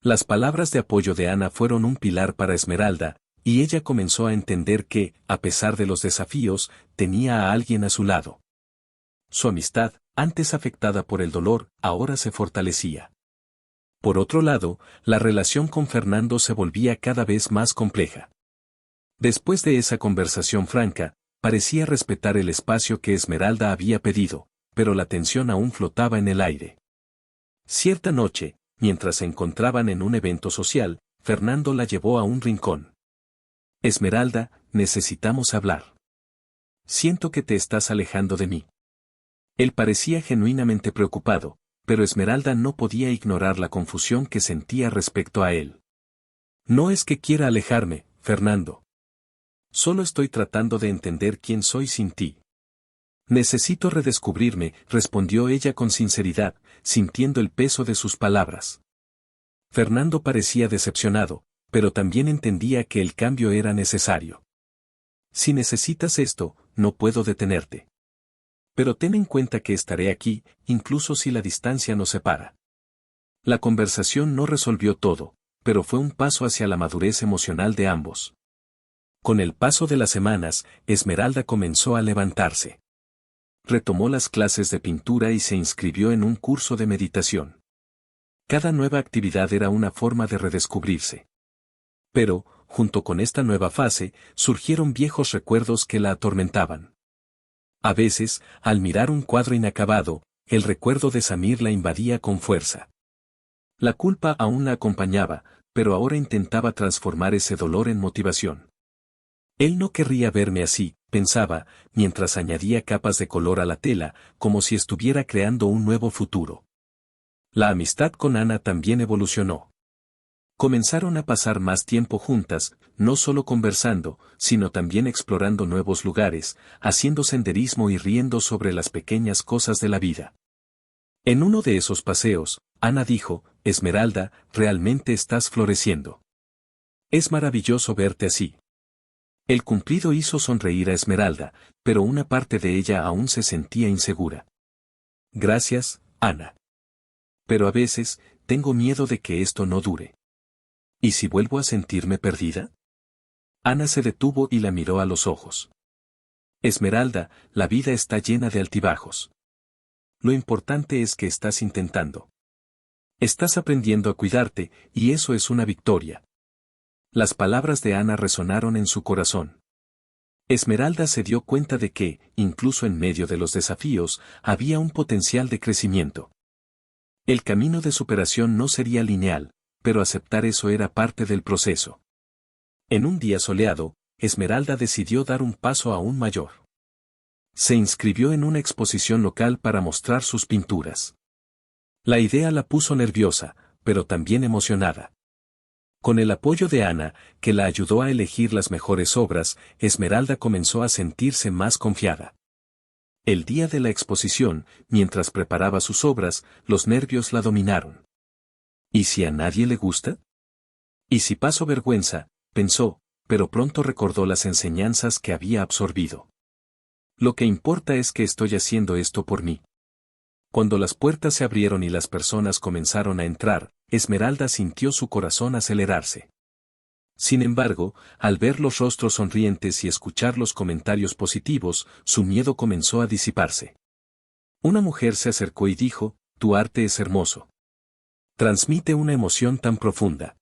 A: Las palabras de apoyo de Ana fueron un pilar para Esmeralda, y ella comenzó a entender que, a pesar de los desafíos, tenía a alguien a su lado. Su amistad, antes afectada por el dolor, ahora se fortalecía. Por otro lado, la relación con Fernando se volvía cada vez más compleja. Después de esa conversación franca, parecía respetar el espacio que Esmeralda había pedido, pero la tensión aún flotaba en el aire. Cierta noche, mientras se encontraban en un evento social, Fernando la llevó a un rincón. Esmeralda, necesitamos hablar. Siento que te estás alejando de mí. Él parecía genuinamente preocupado, pero Esmeralda no podía ignorar la confusión que sentía respecto a él. No es que quiera alejarme, Fernando. Solo estoy tratando de entender quién soy sin ti. Necesito redescubrirme, respondió ella con sinceridad, sintiendo el peso de sus palabras. Fernando parecía decepcionado, pero también entendía que el cambio era necesario. Si necesitas esto, no puedo detenerte. Pero ten en cuenta que estaré aquí, incluso si la distancia nos separa. La conversación no resolvió todo, pero fue un paso hacia la madurez emocional de ambos. Con el paso de las semanas, Esmeralda comenzó a levantarse. Retomó las clases de pintura y se inscribió en un curso de meditación. Cada nueva actividad era una forma de redescubrirse. Pero, junto con esta nueva fase, surgieron viejos recuerdos que la atormentaban. A veces, al mirar un cuadro inacabado, el recuerdo de Samir la invadía con fuerza. La culpa aún la acompañaba, pero ahora intentaba transformar ese dolor en motivación. Él no querría verme así, pensaba, mientras añadía capas de color a la tela, como si estuviera creando un nuevo futuro. La amistad con Ana también evolucionó. Comenzaron a pasar más tiempo juntas, no solo conversando, sino también explorando nuevos lugares, haciendo senderismo y riendo sobre las pequeñas cosas de la vida. En uno de esos paseos, Ana dijo, Esmeralda, realmente estás floreciendo. Es maravilloso verte así. El cumplido hizo sonreír a Esmeralda, pero una parte de ella aún se sentía insegura. Gracias, Ana. Pero a veces, tengo miedo de que esto no dure. ¿Y si vuelvo a sentirme perdida? Ana se detuvo y la miró a los ojos. Esmeralda, la vida está llena de altibajos. Lo importante es que estás intentando. Estás aprendiendo a cuidarte, y eso es una victoria. Las palabras de Ana resonaron en su corazón. Esmeralda se dio cuenta de que, incluso en medio de los desafíos, había un potencial de crecimiento. El camino de superación no sería lineal, pero aceptar eso era parte del proceso. En un día soleado, Esmeralda decidió dar un paso aún mayor. Se inscribió en una exposición local para mostrar sus pinturas. La idea la puso nerviosa, pero también emocionada. Con el apoyo de Ana, que la ayudó a elegir las mejores obras, Esmeralda comenzó a sentirse más confiada. El día de la exposición, mientras preparaba sus obras, los nervios la dominaron. ¿Y si a nadie le gusta? ¿Y si paso vergüenza? Pensó, pero pronto recordó las enseñanzas que había absorbido. Lo que importa es que estoy haciendo esto por mí. Cuando las puertas se abrieron y las personas comenzaron a entrar, Esmeralda sintió su corazón acelerarse. Sin embargo, al ver los rostros sonrientes y escuchar los comentarios positivos, su miedo comenzó a disiparse. Una mujer se acercó y dijo, tu arte es hermoso. Transmite una emoción tan profunda.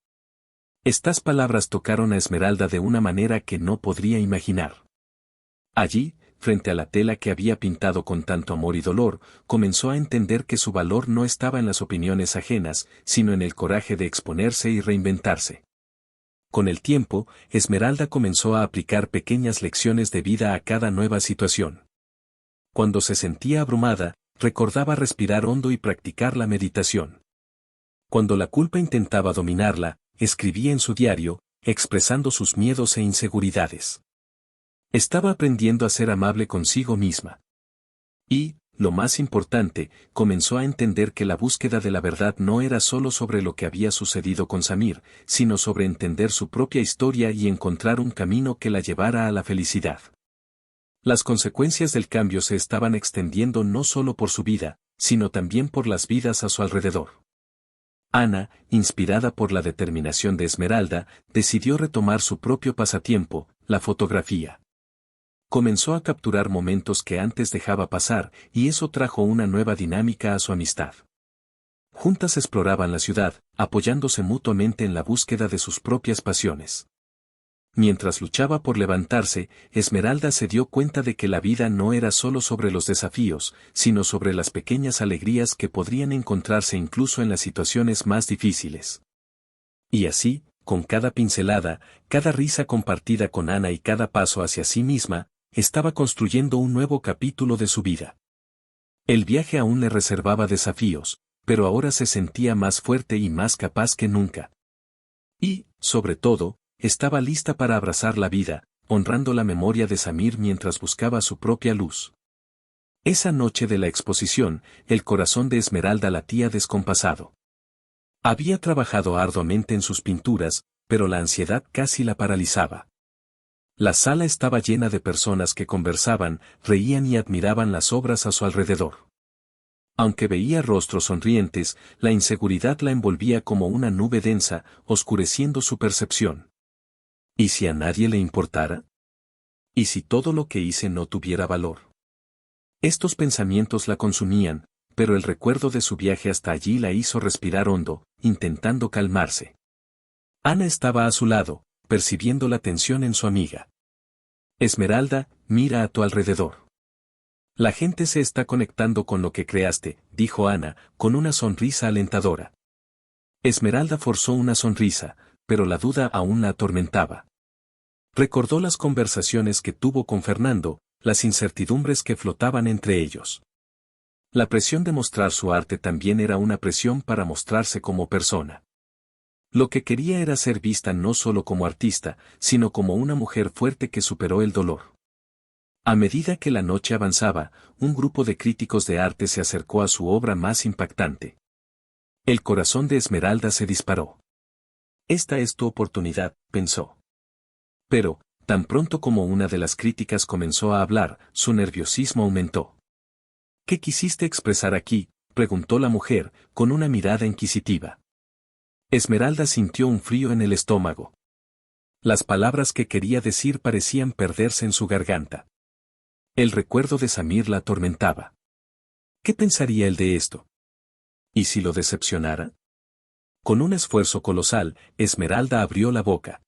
A: Estas palabras tocaron a Esmeralda de una manera que no podría imaginar. Allí, frente a la tela que había pintado con tanto amor y dolor, comenzó a entender que su valor no estaba en las opiniones ajenas, sino en el coraje de exponerse y reinventarse. Con el tiempo, Esmeralda comenzó a aplicar pequeñas lecciones de vida a cada nueva situación. Cuando se sentía abrumada, recordaba respirar hondo y practicar la meditación. Cuando la culpa intentaba dominarla, escribía en su diario, expresando sus miedos e inseguridades. Estaba aprendiendo a ser amable consigo misma. Y, lo más importante, comenzó a entender que la búsqueda de la verdad no era solo sobre lo que había sucedido con Samir, sino sobre entender su propia historia y encontrar un camino que la llevara a la felicidad. Las consecuencias del cambio se estaban extendiendo no solo por su vida, sino también por las vidas a su alrededor. Ana, inspirada por la determinación de Esmeralda, decidió retomar su propio pasatiempo, la fotografía. Comenzó a capturar momentos que antes dejaba pasar, y eso trajo una nueva dinámica a su amistad. Juntas exploraban la ciudad, apoyándose mutuamente en la búsqueda de sus propias pasiones. Mientras luchaba por levantarse, Esmeralda se dio cuenta de que la vida no era solo sobre los desafíos, sino sobre las pequeñas alegrías que podrían encontrarse incluso en las situaciones más difíciles. Y así, con cada pincelada, cada risa compartida con Ana y cada paso hacia sí misma, estaba construyendo un nuevo capítulo de su vida. El viaje aún le reservaba desafíos, pero ahora se sentía más fuerte y más capaz que nunca. Y, sobre todo, estaba lista para abrazar la vida, honrando la memoria de Samir mientras buscaba su propia luz. Esa noche de la exposición, el corazón de Esmeralda latía descompasado. Había trabajado arduamente en sus pinturas, pero la ansiedad casi la paralizaba. La sala estaba llena de personas que conversaban, reían y admiraban las obras a su alrededor. Aunque veía rostros sonrientes, la inseguridad la envolvía como una nube densa, oscureciendo su percepción. ¿Y si a nadie le importara? ¿Y si todo lo que hice no tuviera valor? Estos pensamientos la consumían, pero el recuerdo de su viaje hasta allí la hizo respirar hondo, intentando calmarse. Ana estaba a su lado, percibiendo la tensión en su amiga. Esmeralda, mira a tu alrededor. La gente se está conectando con lo que creaste, dijo Ana, con una sonrisa alentadora. Esmeralda forzó una sonrisa, pero la duda aún la atormentaba. Recordó las conversaciones que tuvo con Fernando, las incertidumbres que flotaban entre ellos. La presión de mostrar su arte también era una presión para mostrarse como persona. Lo que quería era ser vista no solo como artista, sino como una mujer fuerte que superó el dolor. A medida que la noche avanzaba, un grupo de críticos de arte se acercó a su obra más impactante. El corazón de Esmeralda se disparó. Esta es tu oportunidad, pensó. Pero, tan pronto como una de las críticas comenzó a hablar, su nerviosismo aumentó. ¿Qué quisiste expresar aquí?, preguntó la mujer, con una mirada inquisitiva. Esmeralda sintió un frío en el estómago. Las palabras que quería decir parecían perderse en su garganta. El recuerdo de Samir la atormentaba. ¿Qué pensaría él de esto? ¿Y si lo decepcionara? Con un esfuerzo colosal, Esmeralda abrió la boca.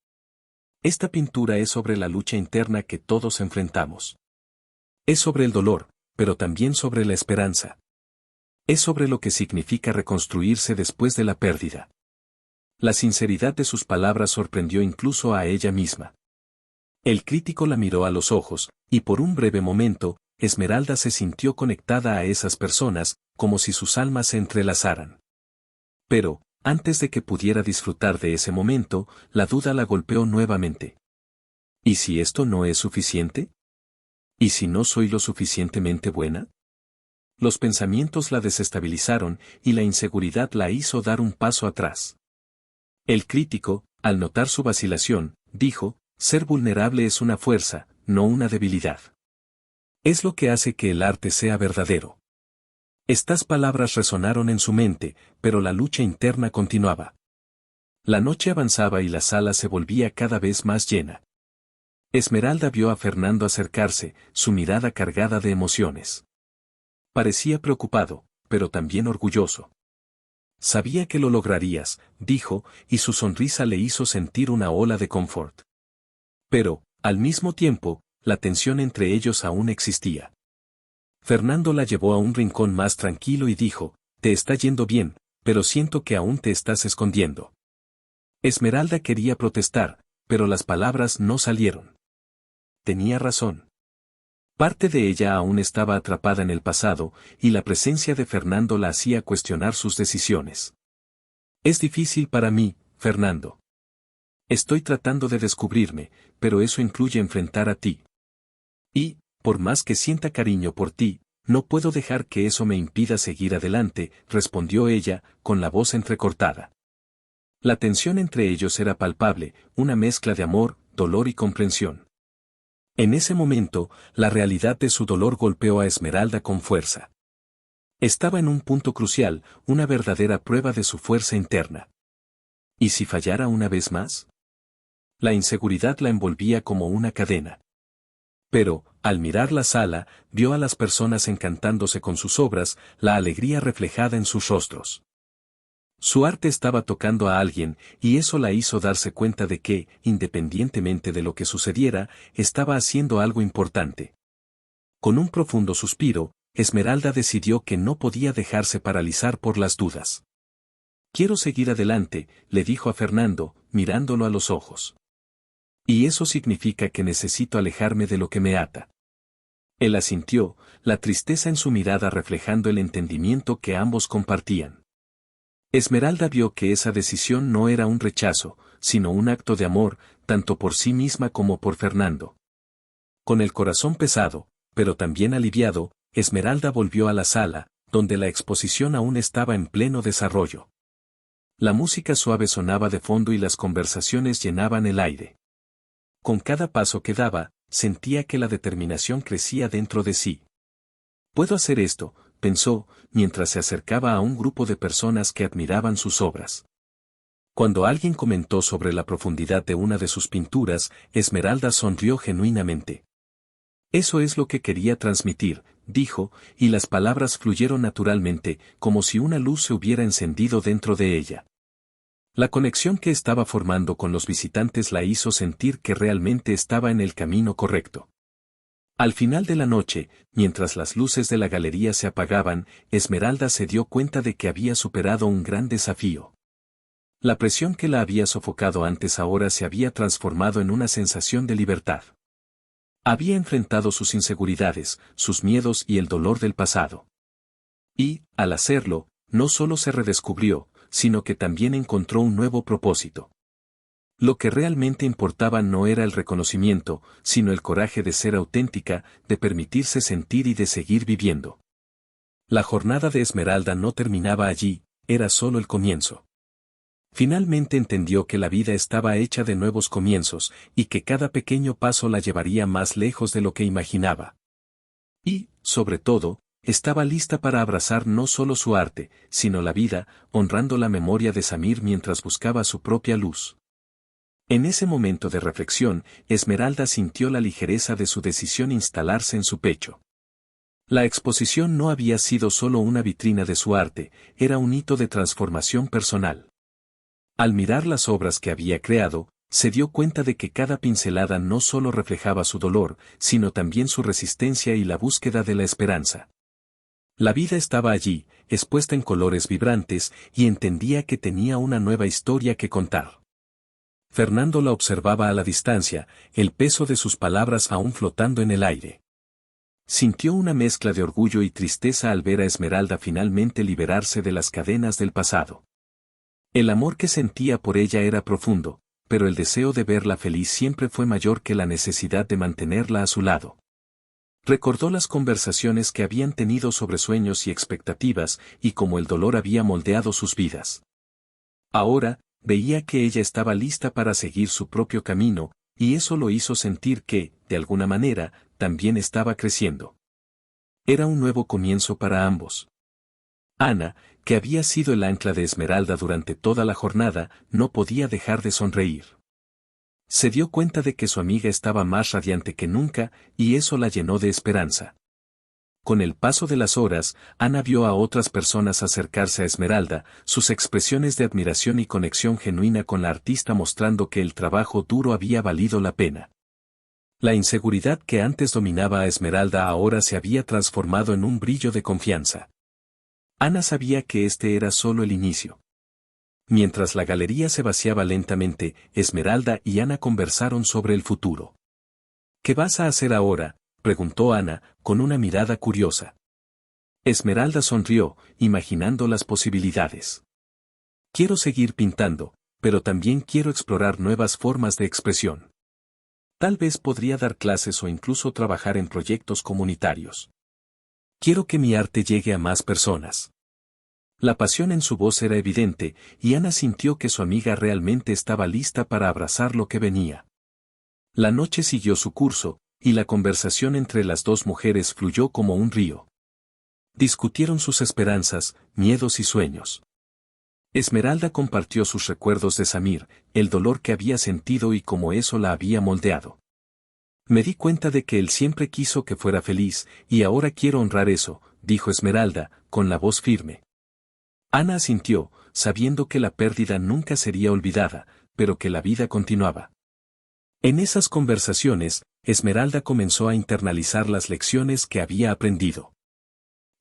A: Esta pintura es sobre la lucha interna que todos enfrentamos. Es sobre el dolor, pero también sobre la esperanza. Es sobre lo que significa reconstruirse después de la pérdida. La sinceridad de sus palabras sorprendió incluso a ella misma. El crítico la miró a los ojos, y por un breve momento, Esmeralda se sintió conectada a esas personas, como si sus almas se entrelazaran. Pero, antes de que pudiera disfrutar de ese momento, la duda la golpeó nuevamente. ¿Y si esto no es suficiente? ¿Y si no soy lo suficientemente buena? Los pensamientos la desestabilizaron, y la inseguridad la hizo dar un paso atrás. El crítico, al notar su vacilación, dijo, ser vulnerable es una fuerza, no una debilidad. Es lo que hace que el arte sea verdadero. Estas palabras resonaron en su mente, pero la lucha interna continuaba. La noche avanzaba y la sala se volvía cada vez más llena. Esmeralda vio a Fernando acercarse, su mirada cargada de emociones. Parecía preocupado, pero también orgulloso. Sabía que lo lograrías, dijo, y su sonrisa le hizo sentir una ola de confort. Pero, al mismo tiempo, la tensión entre ellos aún existía. Fernando la llevó a un rincón más tranquilo y dijo, te está yendo bien, pero siento que aún te estás escondiendo. Esmeralda quería protestar, pero las palabras no salieron. Tenía razón. Parte de ella aún estaba atrapada en el pasado, y la presencia de Fernando la hacía cuestionar sus decisiones. Es difícil para mí, Fernando. Estoy tratando de descubrirme, pero eso incluye enfrentar a ti. Y, por más que sienta cariño por ti, no puedo dejar que eso me impida seguir adelante, respondió ella, con la voz entrecortada. La tensión entre ellos era palpable, una mezcla de amor, dolor y comprensión. En ese momento, la realidad de su dolor golpeó a Esmeralda con fuerza. Estaba en un punto crucial, una verdadera prueba de su fuerza interna. ¿Y si fallara una vez más? La inseguridad la envolvía como una cadena. Pero, al mirar la sala, vio a las personas encantándose con sus obras, la alegría reflejada en sus rostros. Su arte estaba tocando a alguien, y eso la hizo darse cuenta de que, independientemente de lo que sucediera, estaba haciendo algo importante. Con un profundo suspiro, Esmeralda decidió que no podía dejarse paralizar por las dudas. Quiero seguir adelante, le dijo a Fernando, mirándolo a los ojos. Y eso significa que necesito alejarme de lo que me ata. Él asintió, la tristeza en su mirada reflejando el entendimiento que ambos compartían. Esmeralda vio que esa decisión no era un rechazo, sino un acto de amor, tanto por sí misma como por Fernando. Con el corazón pesado, pero también aliviado, Esmeralda volvió a la sala, donde la exposición aún estaba en pleno desarrollo. La música suave sonaba de fondo y las conversaciones llenaban el aire. Con cada paso que daba, sentía que la determinación crecía dentro de sí. Puedo hacer esto, pensó, mientras se acercaba a un grupo de personas que admiraban sus obras. Cuando alguien comentó sobre la profundidad de una de sus pinturas, Esmeralda sonrió genuinamente. Eso es lo que quería transmitir, dijo, y las palabras fluyeron naturalmente, como si una luz se hubiera encendido dentro de ella. La conexión que estaba formando con los visitantes la hizo sentir que realmente estaba en el camino correcto. Al final de la noche, mientras las luces de la galería se apagaban, Esmeralda se dio cuenta de que había superado un gran desafío. La presión que la había sofocado antes ahora se había transformado en una sensación de libertad. Había enfrentado sus inseguridades, sus miedos y el dolor del pasado. Y, al hacerlo, no solo se redescubrió, sino que también encontró un nuevo propósito. Lo que realmente importaba no era el reconocimiento, sino el coraje de ser auténtica, de permitirse sentir y de seguir viviendo. La jornada de Esmeralda no terminaba allí, era solo el comienzo. Finalmente entendió que la vida estaba hecha de nuevos comienzos, y que cada pequeño paso la llevaría más lejos de lo que imaginaba. Y, sobre todo, estaba lista para abrazar no solo su arte, sino la vida, honrando la memoria de Samir mientras buscaba su propia luz. En ese momento de reflexión, Esmeralda sintió la ligereza de su decisión instalarse en su pecho. La exposición no había sido solo una vitrina de su arte, era un hito de transformación personal. Al mirar las obras que había creado, se dio cuenta de que cada pincelada no solo reflejaba su dolor, sino también su resistencia y la búsqueda de la esperanza. La vida estaba allí, expuesta en colores vibrantes, y entendía que tenía una nueva historia que contar. Fernando la observaba a la distancia, el peso de sus palabras aún flotando en el aire. Sintió una mezcla de orgullo y tristeza al ver a Esmeralda finalmente liberarse de las cadenas del pasado. El amor que sentía por ella era profundo, pero el deseo de verla feliz siempre fue mayor que la necesidad de mantenerla a su lado. Recordó las conversaciones que habían tenido sobre sueños y expectativas, y cómo el dolor había moldeado sus vidas. Ahora, veía que ella estaba lista para seguir su propio camino, y eso lo hizo sentir que, de alguna manera, también estaba creciendo. Era un nuevo comienzo para ambos. Ana, que había sido el ancla de Esmeralda durante toda la jornada, no podía dejar de sonreír. Se dio cuenta de que su amiga estaba más radiante que nunca, y eso la llenó de esperanza. Con el paso de las horas, Ana vio a otras personas acercarse a Esmeralda, sus expresiones de admiración y conexión genuina con la artista mostrando que el trabajo duro había valido la pena. La inseguridad que antes dominaba a Esmeralda ahora se había transformado en un brillo de confianza. Ana sabía que este era solo el inicio. Mientras la galería se vaciaba lentamente, Esmeralda y Ana conversaron sobre el futuro. ¿Qué vas a hacer ahora?, preguntó Ana, con una mirada curiosa. Esmeralda sonrió, imaginando las posibilidades. Quiero seguir pintando, pero también quiero explorar nuevas formas de expresión. Tal vez podría dar clases o incluso trabajar en proyectos comunitarios. Quiero que mi arte llegue a más personas. La pasión en su voz era evidente, y Ana sintió que su amiga realmente estaba lista para abrazar lo que venía. La noche siguió su curso, y la conversación entre las dos mujeres fluyó como un río. Discutieron sus esperanzas, miedos y sueños. Esmeralda compartió sus recuerdos de Samir, el dolor que había sentido y cómo eso la había moldeado. Me di cuenta de que él siempre quiso que fuera feliz, y ahora quiero honrar eso, dijo Esmeralda, con la voz firme. Ana asintió, sabiendo que la pérdida nunca sería olvidada, pero que la vida continuaba. En esas conversaciones, Esmeralda comenzó a internalizar las lecciones que había aprendido.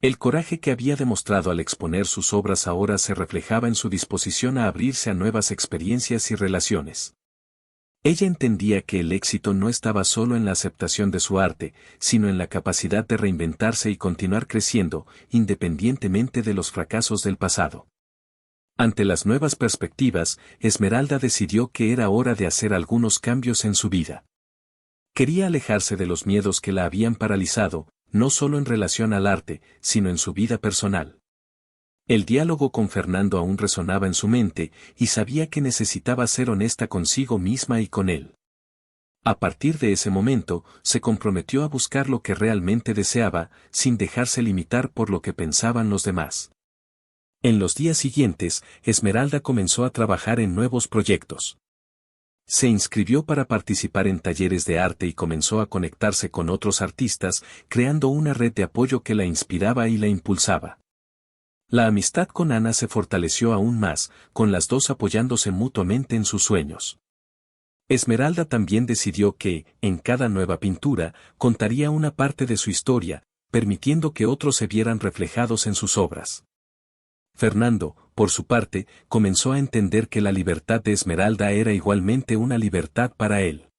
A: El coraje que había demostrado al exponer sus obras ahora se reflejaba en su disposición a abrirse a nuevas experiencias y relaciones. Ella entendía que el éxito no estaba solo en la aceptación de su arte, sino en la capacidad de reinventarse y continuar creciendo, independientemente de los fracasos del pasado. Ante las nuevas perspectivas, Esmeralda decidió que era hora de hacer algunos cambios en su vida. Quería alejarse de los miedos que la habían paralizado, no solo en relación al arte, sino en su vida personal. El diálogo con Fernando aún resonaba en su mente, y sabía que necesitaba ser honesta consigo misma y con él. A partir de ese momento, se comprometió a buscar lo que realmente deseaba, sin dejarse limitar por lo que pensaban los demás. En los días siguientes, Esmeralda comenzó a trabajar en nuevos proyectos. Se inscribió para participar en talleres de arte y comenzó a conectarse con otros artistas, creando una red de apoyo que la inspiraba y la impulsaba. La amistad con Ana se fortaleció aún más, con las dos apoyándose mutuamente en sus sueños. Esmeralda también decidió que, en cada nueva pintura, contaría una parte de su historia, permitiendo que otros se vieran reflejados en sus obras. Fernando, por su parte, comenzó a entender que la libertad de Esmeralda era igualmente una libertad para él.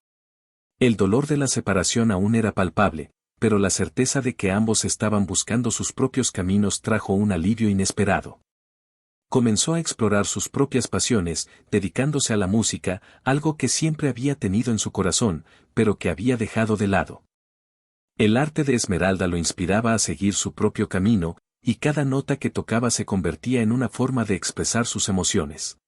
A: El dolor de la separación aún era palpable, pero la certeza de que ambos estaban buscando sus propios caminos trajo un alivio inesperado. Comenzó a explorar sus propias pasiones, dedicándose a la música, algo que siempre había tenido en su corazón, pero que había dejado de lado. El arte de Esmeralda lo inspiraba a seguir su propio camino, y cada nota que tocaba se convertía en una forma de expresar sus emociones.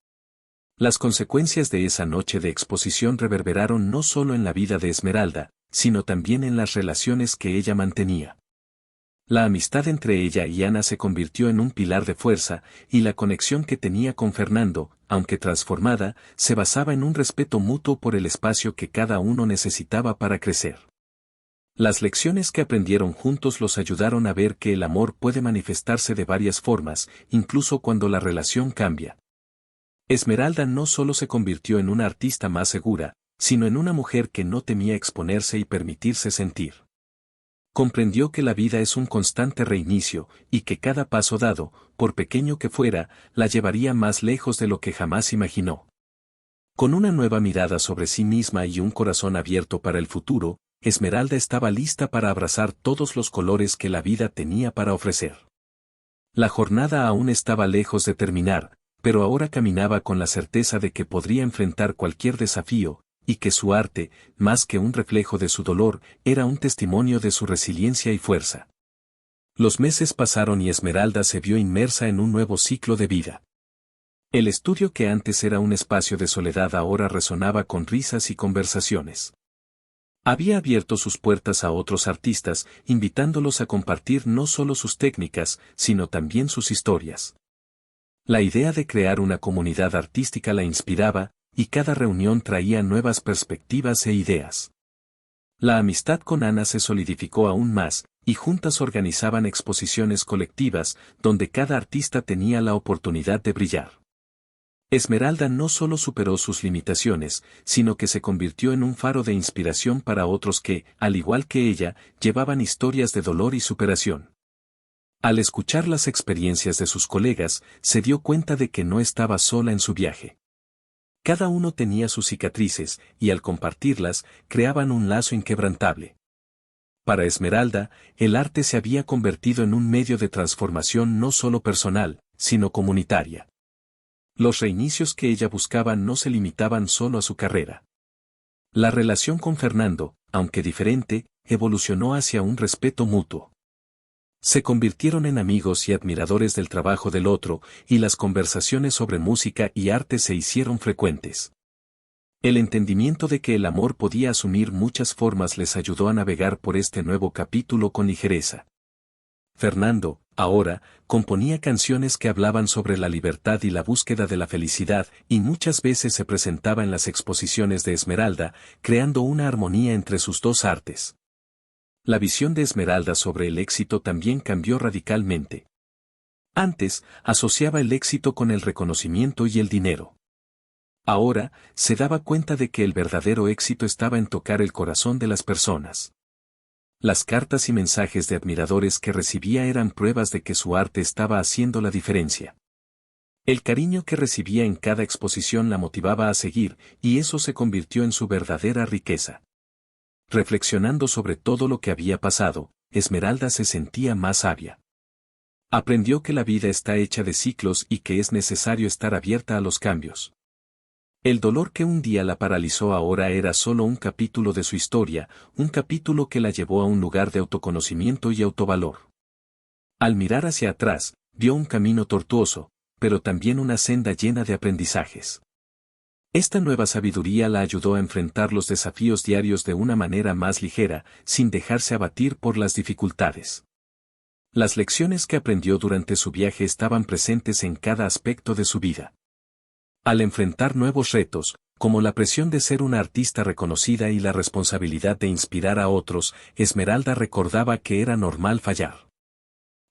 A: Las consecuencias de esa noche de exposición reverberaron no solo en la vida de Esmeralda, sino también en las relaciones que ella mantenía. La amistad entre ella y Ana se convirtió en un pilar de fuerza, y la conexión que tenía con Fernando, aunque transformada, se basaba en un respeto mutuo por el espacio que cada uno necesitaba para crecer. Las lecciones que aprendieron juntos los ayudaron a ver que el amor puede manifestarse de varias formas, incluso cuando la relación cambia. Esmeralda no solo se convirtió en una artista más segura, sino en una mujer que no temía exponerse y permitirse sentir. Comprendió que la vida es un constante reinicio, y que cada paso dado, por pequeño que fuera, la llevaría más lejos de lo que jamás imaginó. Con una nueva mirada sobre sí misma y un corazón abierto para el futuro, Esmeralda estaba lista para abrazar todos los colores que la vida tenía para ofrecer. La jornada aún estaba lejos de terminar, pero ahora caminaba con la certeza de que podría enfrentar cualquier desafío, y que su arte, más que un reflejo de su dolor, era un testimonio de su resiliencia y fuerza. Los meses pasaron y Esmeralda se vio inmersa en un nuevo ciclo de vida. El estudio que antes era un espacio de soledad ahora resonaba con risas y conversaciones. Había abierto sus puertas a otros artistas, invitándolos a compartir no solo sus técnicas, sino también sus historias. La idea de crear una comunidad artística la inspiraba, y cada reunión traía nuevas perspectivas e ideas. La amistad con Ana se solidificó aún más, y juntas organizaban exposiciones colectivas, donde cada artista tenía la oportunidad de brillar. Esmeralda no solo superó sus limitaciones, sino que se convirtió en un faro de inspiración para otros que, al igual que ella, llevaban historias de dolor y superación. Al escuchar las experiencias de sus colegas, se dio cuenta de que no estaba sola en su viaje. Cada uno tenía sus cicatrices, y al compartirlas, creaban un lazo inquebrantable. Para Esmeralda, el arte se había convertido en un medio de transformación no solo personal, sino comunitaria. Los reinicios que ella buscaba no se limitaban solo a su carrera. La relación con Fernando, aunque diferente, evolucionó hacia un respeto mutuo. Se convirtieron en amigos y admiradores del trabajo del otro, y las conversaciones sobre música y arte se hicieron frecuentes. El entendimiento de que el amor podía asumir muchas formas les ayudó a navegar por este nuevo capítulo con ligereza. Fernando, ahora, componía canciones que hablaban sobre la libertad y la búsqueda de la felicidad, y muchas veces se presentaba en las exposiciones de Esmeralda, creando una armonía entre sus dos artes. La visión de Esmeralda sobre el éxito también cambió radicalmente. Antes, asociaba el éxito con el reconocimiento y el dinero. Ahora, se daba cuenta de que el verdadero éxito estaba en tocar el corazón de las personas. Las cartas y mensajes de admiradores que recibía eran pruebas de que su arte estaba haciendo la diferencia. El cariño que recibía en cada exposición la motivaba a seguir, y eso se convirtió en su verdadera riqueza. Reflexionando sobre todo lo que había pasado, Esmeralda se sentía más sabia. Aprendió que la vida está hecha de ciclos y que es necesario estar abierta a los cambios. El dolor que un día la paralizó ahora era solo un capítulo de su historia, un capítulo que la llevó a un lugar de autoconocimiento y autovalor. Al mirar hacia atrás, vio un camino tortuoso, pero también una senda llena de aprendizajes. Esta nueva sabiduría la ayudó a enfrentar los desafíos diarios de una manera más ligera, sin dejarse abatir por las dificultades. Las lecciones que aprendió durante su viaje estaban presentes en cada aspecto de su vida. Al enfrentar nuevos retos, como la presión de ser una artista reconocida y la responsabilidad de inspirar a otros, Esmeralda recordaba que era normal fallar.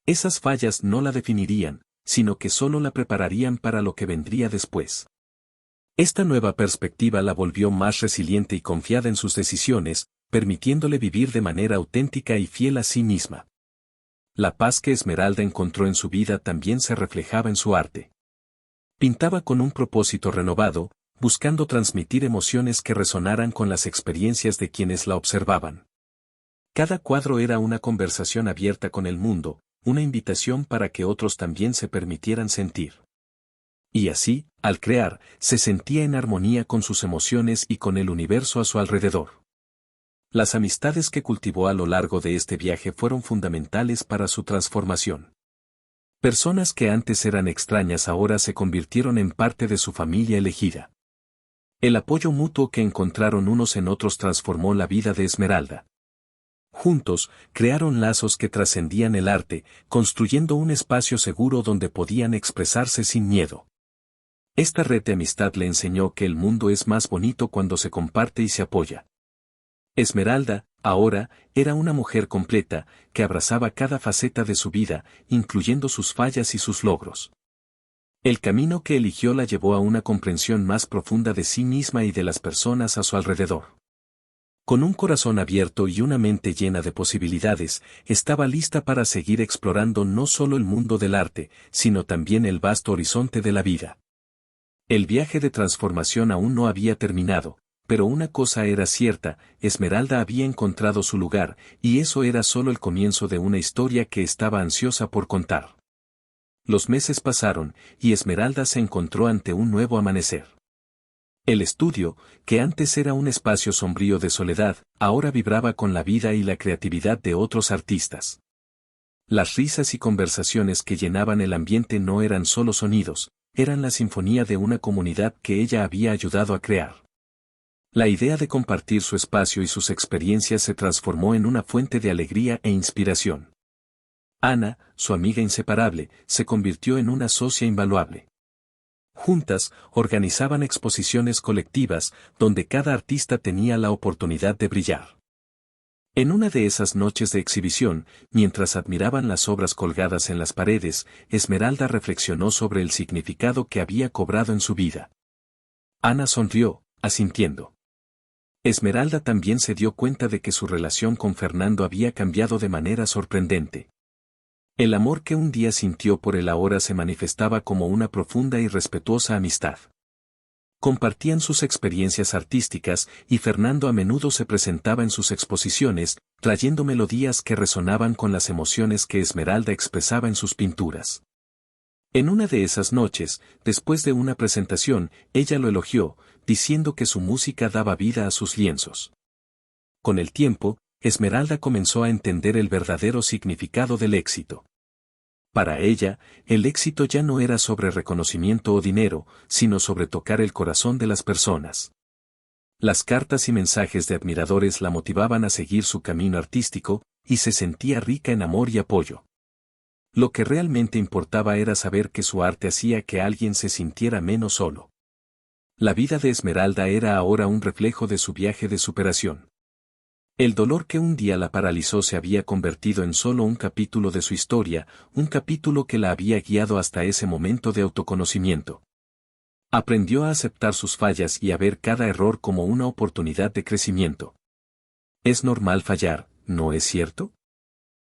A: Esas fallas no la definirían, sino que solo la prepararían para lo que vendría después. Esta nueva perspectiva la volvió más resiliente y confiada en sus decisiones, permitiéndole vivir de manera auténtica y fiel a sí misma. La paz que Esmeralda encontró en su vida también se reflejaba en su arte. Pintaba con un propósito renovado, buscando transmitir emociones que resonaran con las experiencias de quienes la observaban. Cada cuadro era una conversación abierta con el mundo, una invitación para que otros también se permitieran sentir. Y así, al crear, se sentía en armonía con sus emociones y con el universo a su alrededor. Las amistades que cultivó a lo largo de este viaje fueron fundamentales para su transformación. Personas que antes eran extrañas ahora se convirtieron en parte de su familia elegida. El apoyo mutuo que encontraron unos en otros transformó la vida de Esmeralda. Juntos, crearon lazos que trascendían el arte, construyendo un espacio seguro donde podían expresarse sin miedo. Esta red de amistad le enseñó que el mundo es más bonito cuando se comparte y se apoya. Esmeralda, ahora, era una mujer completa, que abrazaba cada faceta de su vida, incluyendo sus fallas y sus logros. El camino que eligió la llevó a una comprensión más profunda de sí misma y de las personas a su alrededor. Con un corazón abierto y una mente llena de posibilidades, estaba lista para seguir explorando no solo el mundo del arte, sino también el vasto horizonte de la vida. El viaje de transformación aún no había terminado, pero una cosa era cierta, Esmeralda había encontrado su lugar, y eso era solo el comienzo de una historia que estaba ansiosa por contar. Los meses pasaron, y Esmeralda se encontró ante un nuevo amanecer. El estudio, que antes era un espacio sombrío de soledad, ahora vibraba con la vida y la creatividad de otros artistas. Las risas y conversaciones que llenaban el ambiente no eran solo sonidos, eran la sinfonía de una comunidad que ella había ayudado a crear. La idea de compartir su espacio y sus experiencias se transformó en una fuente de alegría e inspiración. Ana, su amiga inseparable, se convirtió en una socia invaluable. Juntas, organizaban exposiciones colectivas, donde cada artista tenía la oportunidad de brillar. En una de esas noches de exhibición, mientras admiraban las obras colgadas en las paredes, Esmeralda reflexionó sobre el significado que había cobrado en su vida. Ana sonrió, asintiendo. Esmeralda también se dio cuenta de que su relación con Fernando había cambiado de manera sorprendente. El amor que un día sintió por él ahora se manifestaba como una profunda y respetuosa amistad. Compartían sus experiencias artísticas y Fernando a menudo se presentaba en sus exposiciones, trayendo melodías que resonaban con las emociones que Esmeralda expresaba en sus pinturas. En una de esas noches, después de una presentación, ella lo elogió, diciendo que su música daba vida a sus lienzos. Con el tiempo, Esmeralda comenzó a entender el verdadero significado del éxito. Para ella, el éxito ya no era sobre reconocimiento o dinero, sino sobre tocar el corazón de las personas. Las cartas y mensajes de admiradores la motivaban a seguir su camino artístico, y se sentía rica en amor y apoyo. Lo que realmente importaba era saber que su arte hacía que alguien se sintiera menos solo. La vida de Esmeralda era ahora un reflejo de su viaje de superación. El dolor que un día la paralizó se había convertido en solo un capítulo de su historia, un capítulo que la había guiado hasta ese momento de autoconocimiento. Aprendió a aceptar sus fallas y a ver cada error como una oportunidad de crecimiento. Es normal fallar, ¿no es cierto?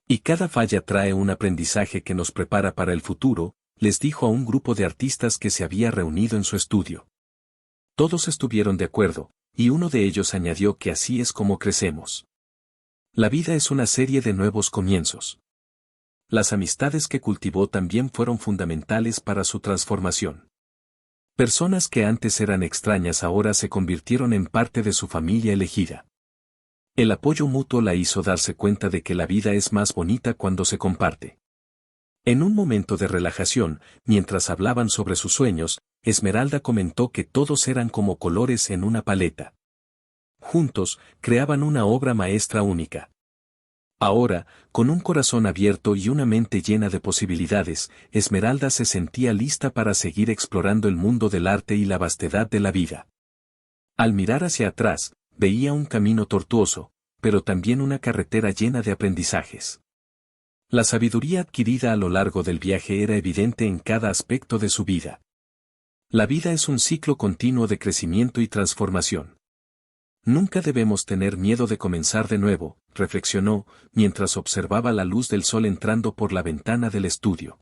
A: Y cada falla trae un aprendizaje que nos prepara para el futuro, les dijo a un grupo de artistas que se había reunido en su estudio. Todos estuvieron de acuerdo, y uno de ellos añadió que así es como crecemos. La vida es una serie de nuevos comienzos. Las amistades que cultivó también fueron fundamentales para su transformación. Personas que antes eran extrañas ahora se convirtieron en parte de su familia elegida. El apoyo mutuo la hizo darse cuenta de que la vida es más bonita cuando se comparte. En un momento de relajación, mientras hablaban sobre sus sueños, Esmeralda comentó que todos eran como colores en una paleta. Juntos, creaban una obra maestra única. Ahora, con un corazón abierto y una mente llena de posibilidades, Esmeralda se sentía lista para seguir explorando el mundo del arte y la vastedad de la vida. Al mirar hacia atrás, veía un camino tortuoso, pero también una carretera llena de aprendizajes. La sabiduría adquirida a lo largo del viaje era evidente en cada aspecto de su vida. La vida es un ciclo continuo de crecimiento y transformación. Nunca debemos tener miedo de comenzar de nuevo, reflexionó, mientras observaba la luz del sol entrando por la ventana del estudio.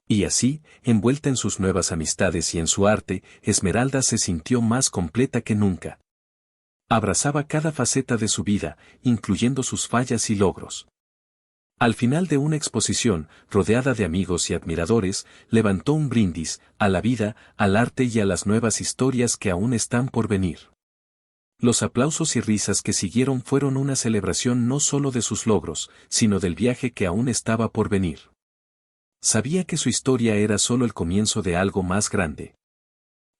A: Y así, envuelta en sus nuevas amistades y en su arte, Esmeralda se sintió más completa que nunca. Abrazaba cada faceta de su vida, incluyendo sus fallas y logros. Al final de una exposición, rodeada de amigos y admiradores, levantó un brindis, a la vida, al arte y a las nuevas historias que aún están por venir. Los aplausos y risas que siguieron fueron una celebración no solo de sus logros, sino del viaje que aún estaba por venir. Sabía que su historia era solo el comienzo de algo más grande.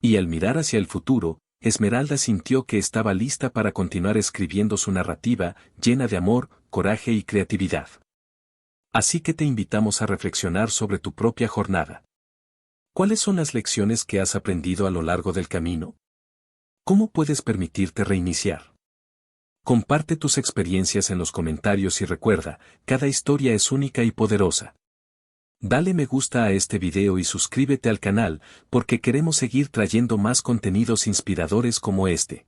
A: Y al mirar hacia el futuro, Esmeralda sintió que estaba lista para continuar escribiendo su narrativa, llena de amor, coraje y creatividad. Así que te invitamos a reflexionar sobre tu propia jornada. ¿Cuáles son las lecciones que has aprendido a lo largo del camino? ¿Cómo puedes permitirte reiniciar? Comparte tus experiencias en los comentarios y recuerda, cada historia es única y poderosa. Dale me gusta a este video y suscríbete al canal, porque queremos seguir trayendo más contenidos inspiradores como este.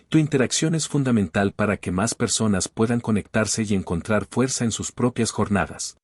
A: Tu interacción es fundamental para que más personas puedan conectarse y encontrar fuerza en sus propias jornadas.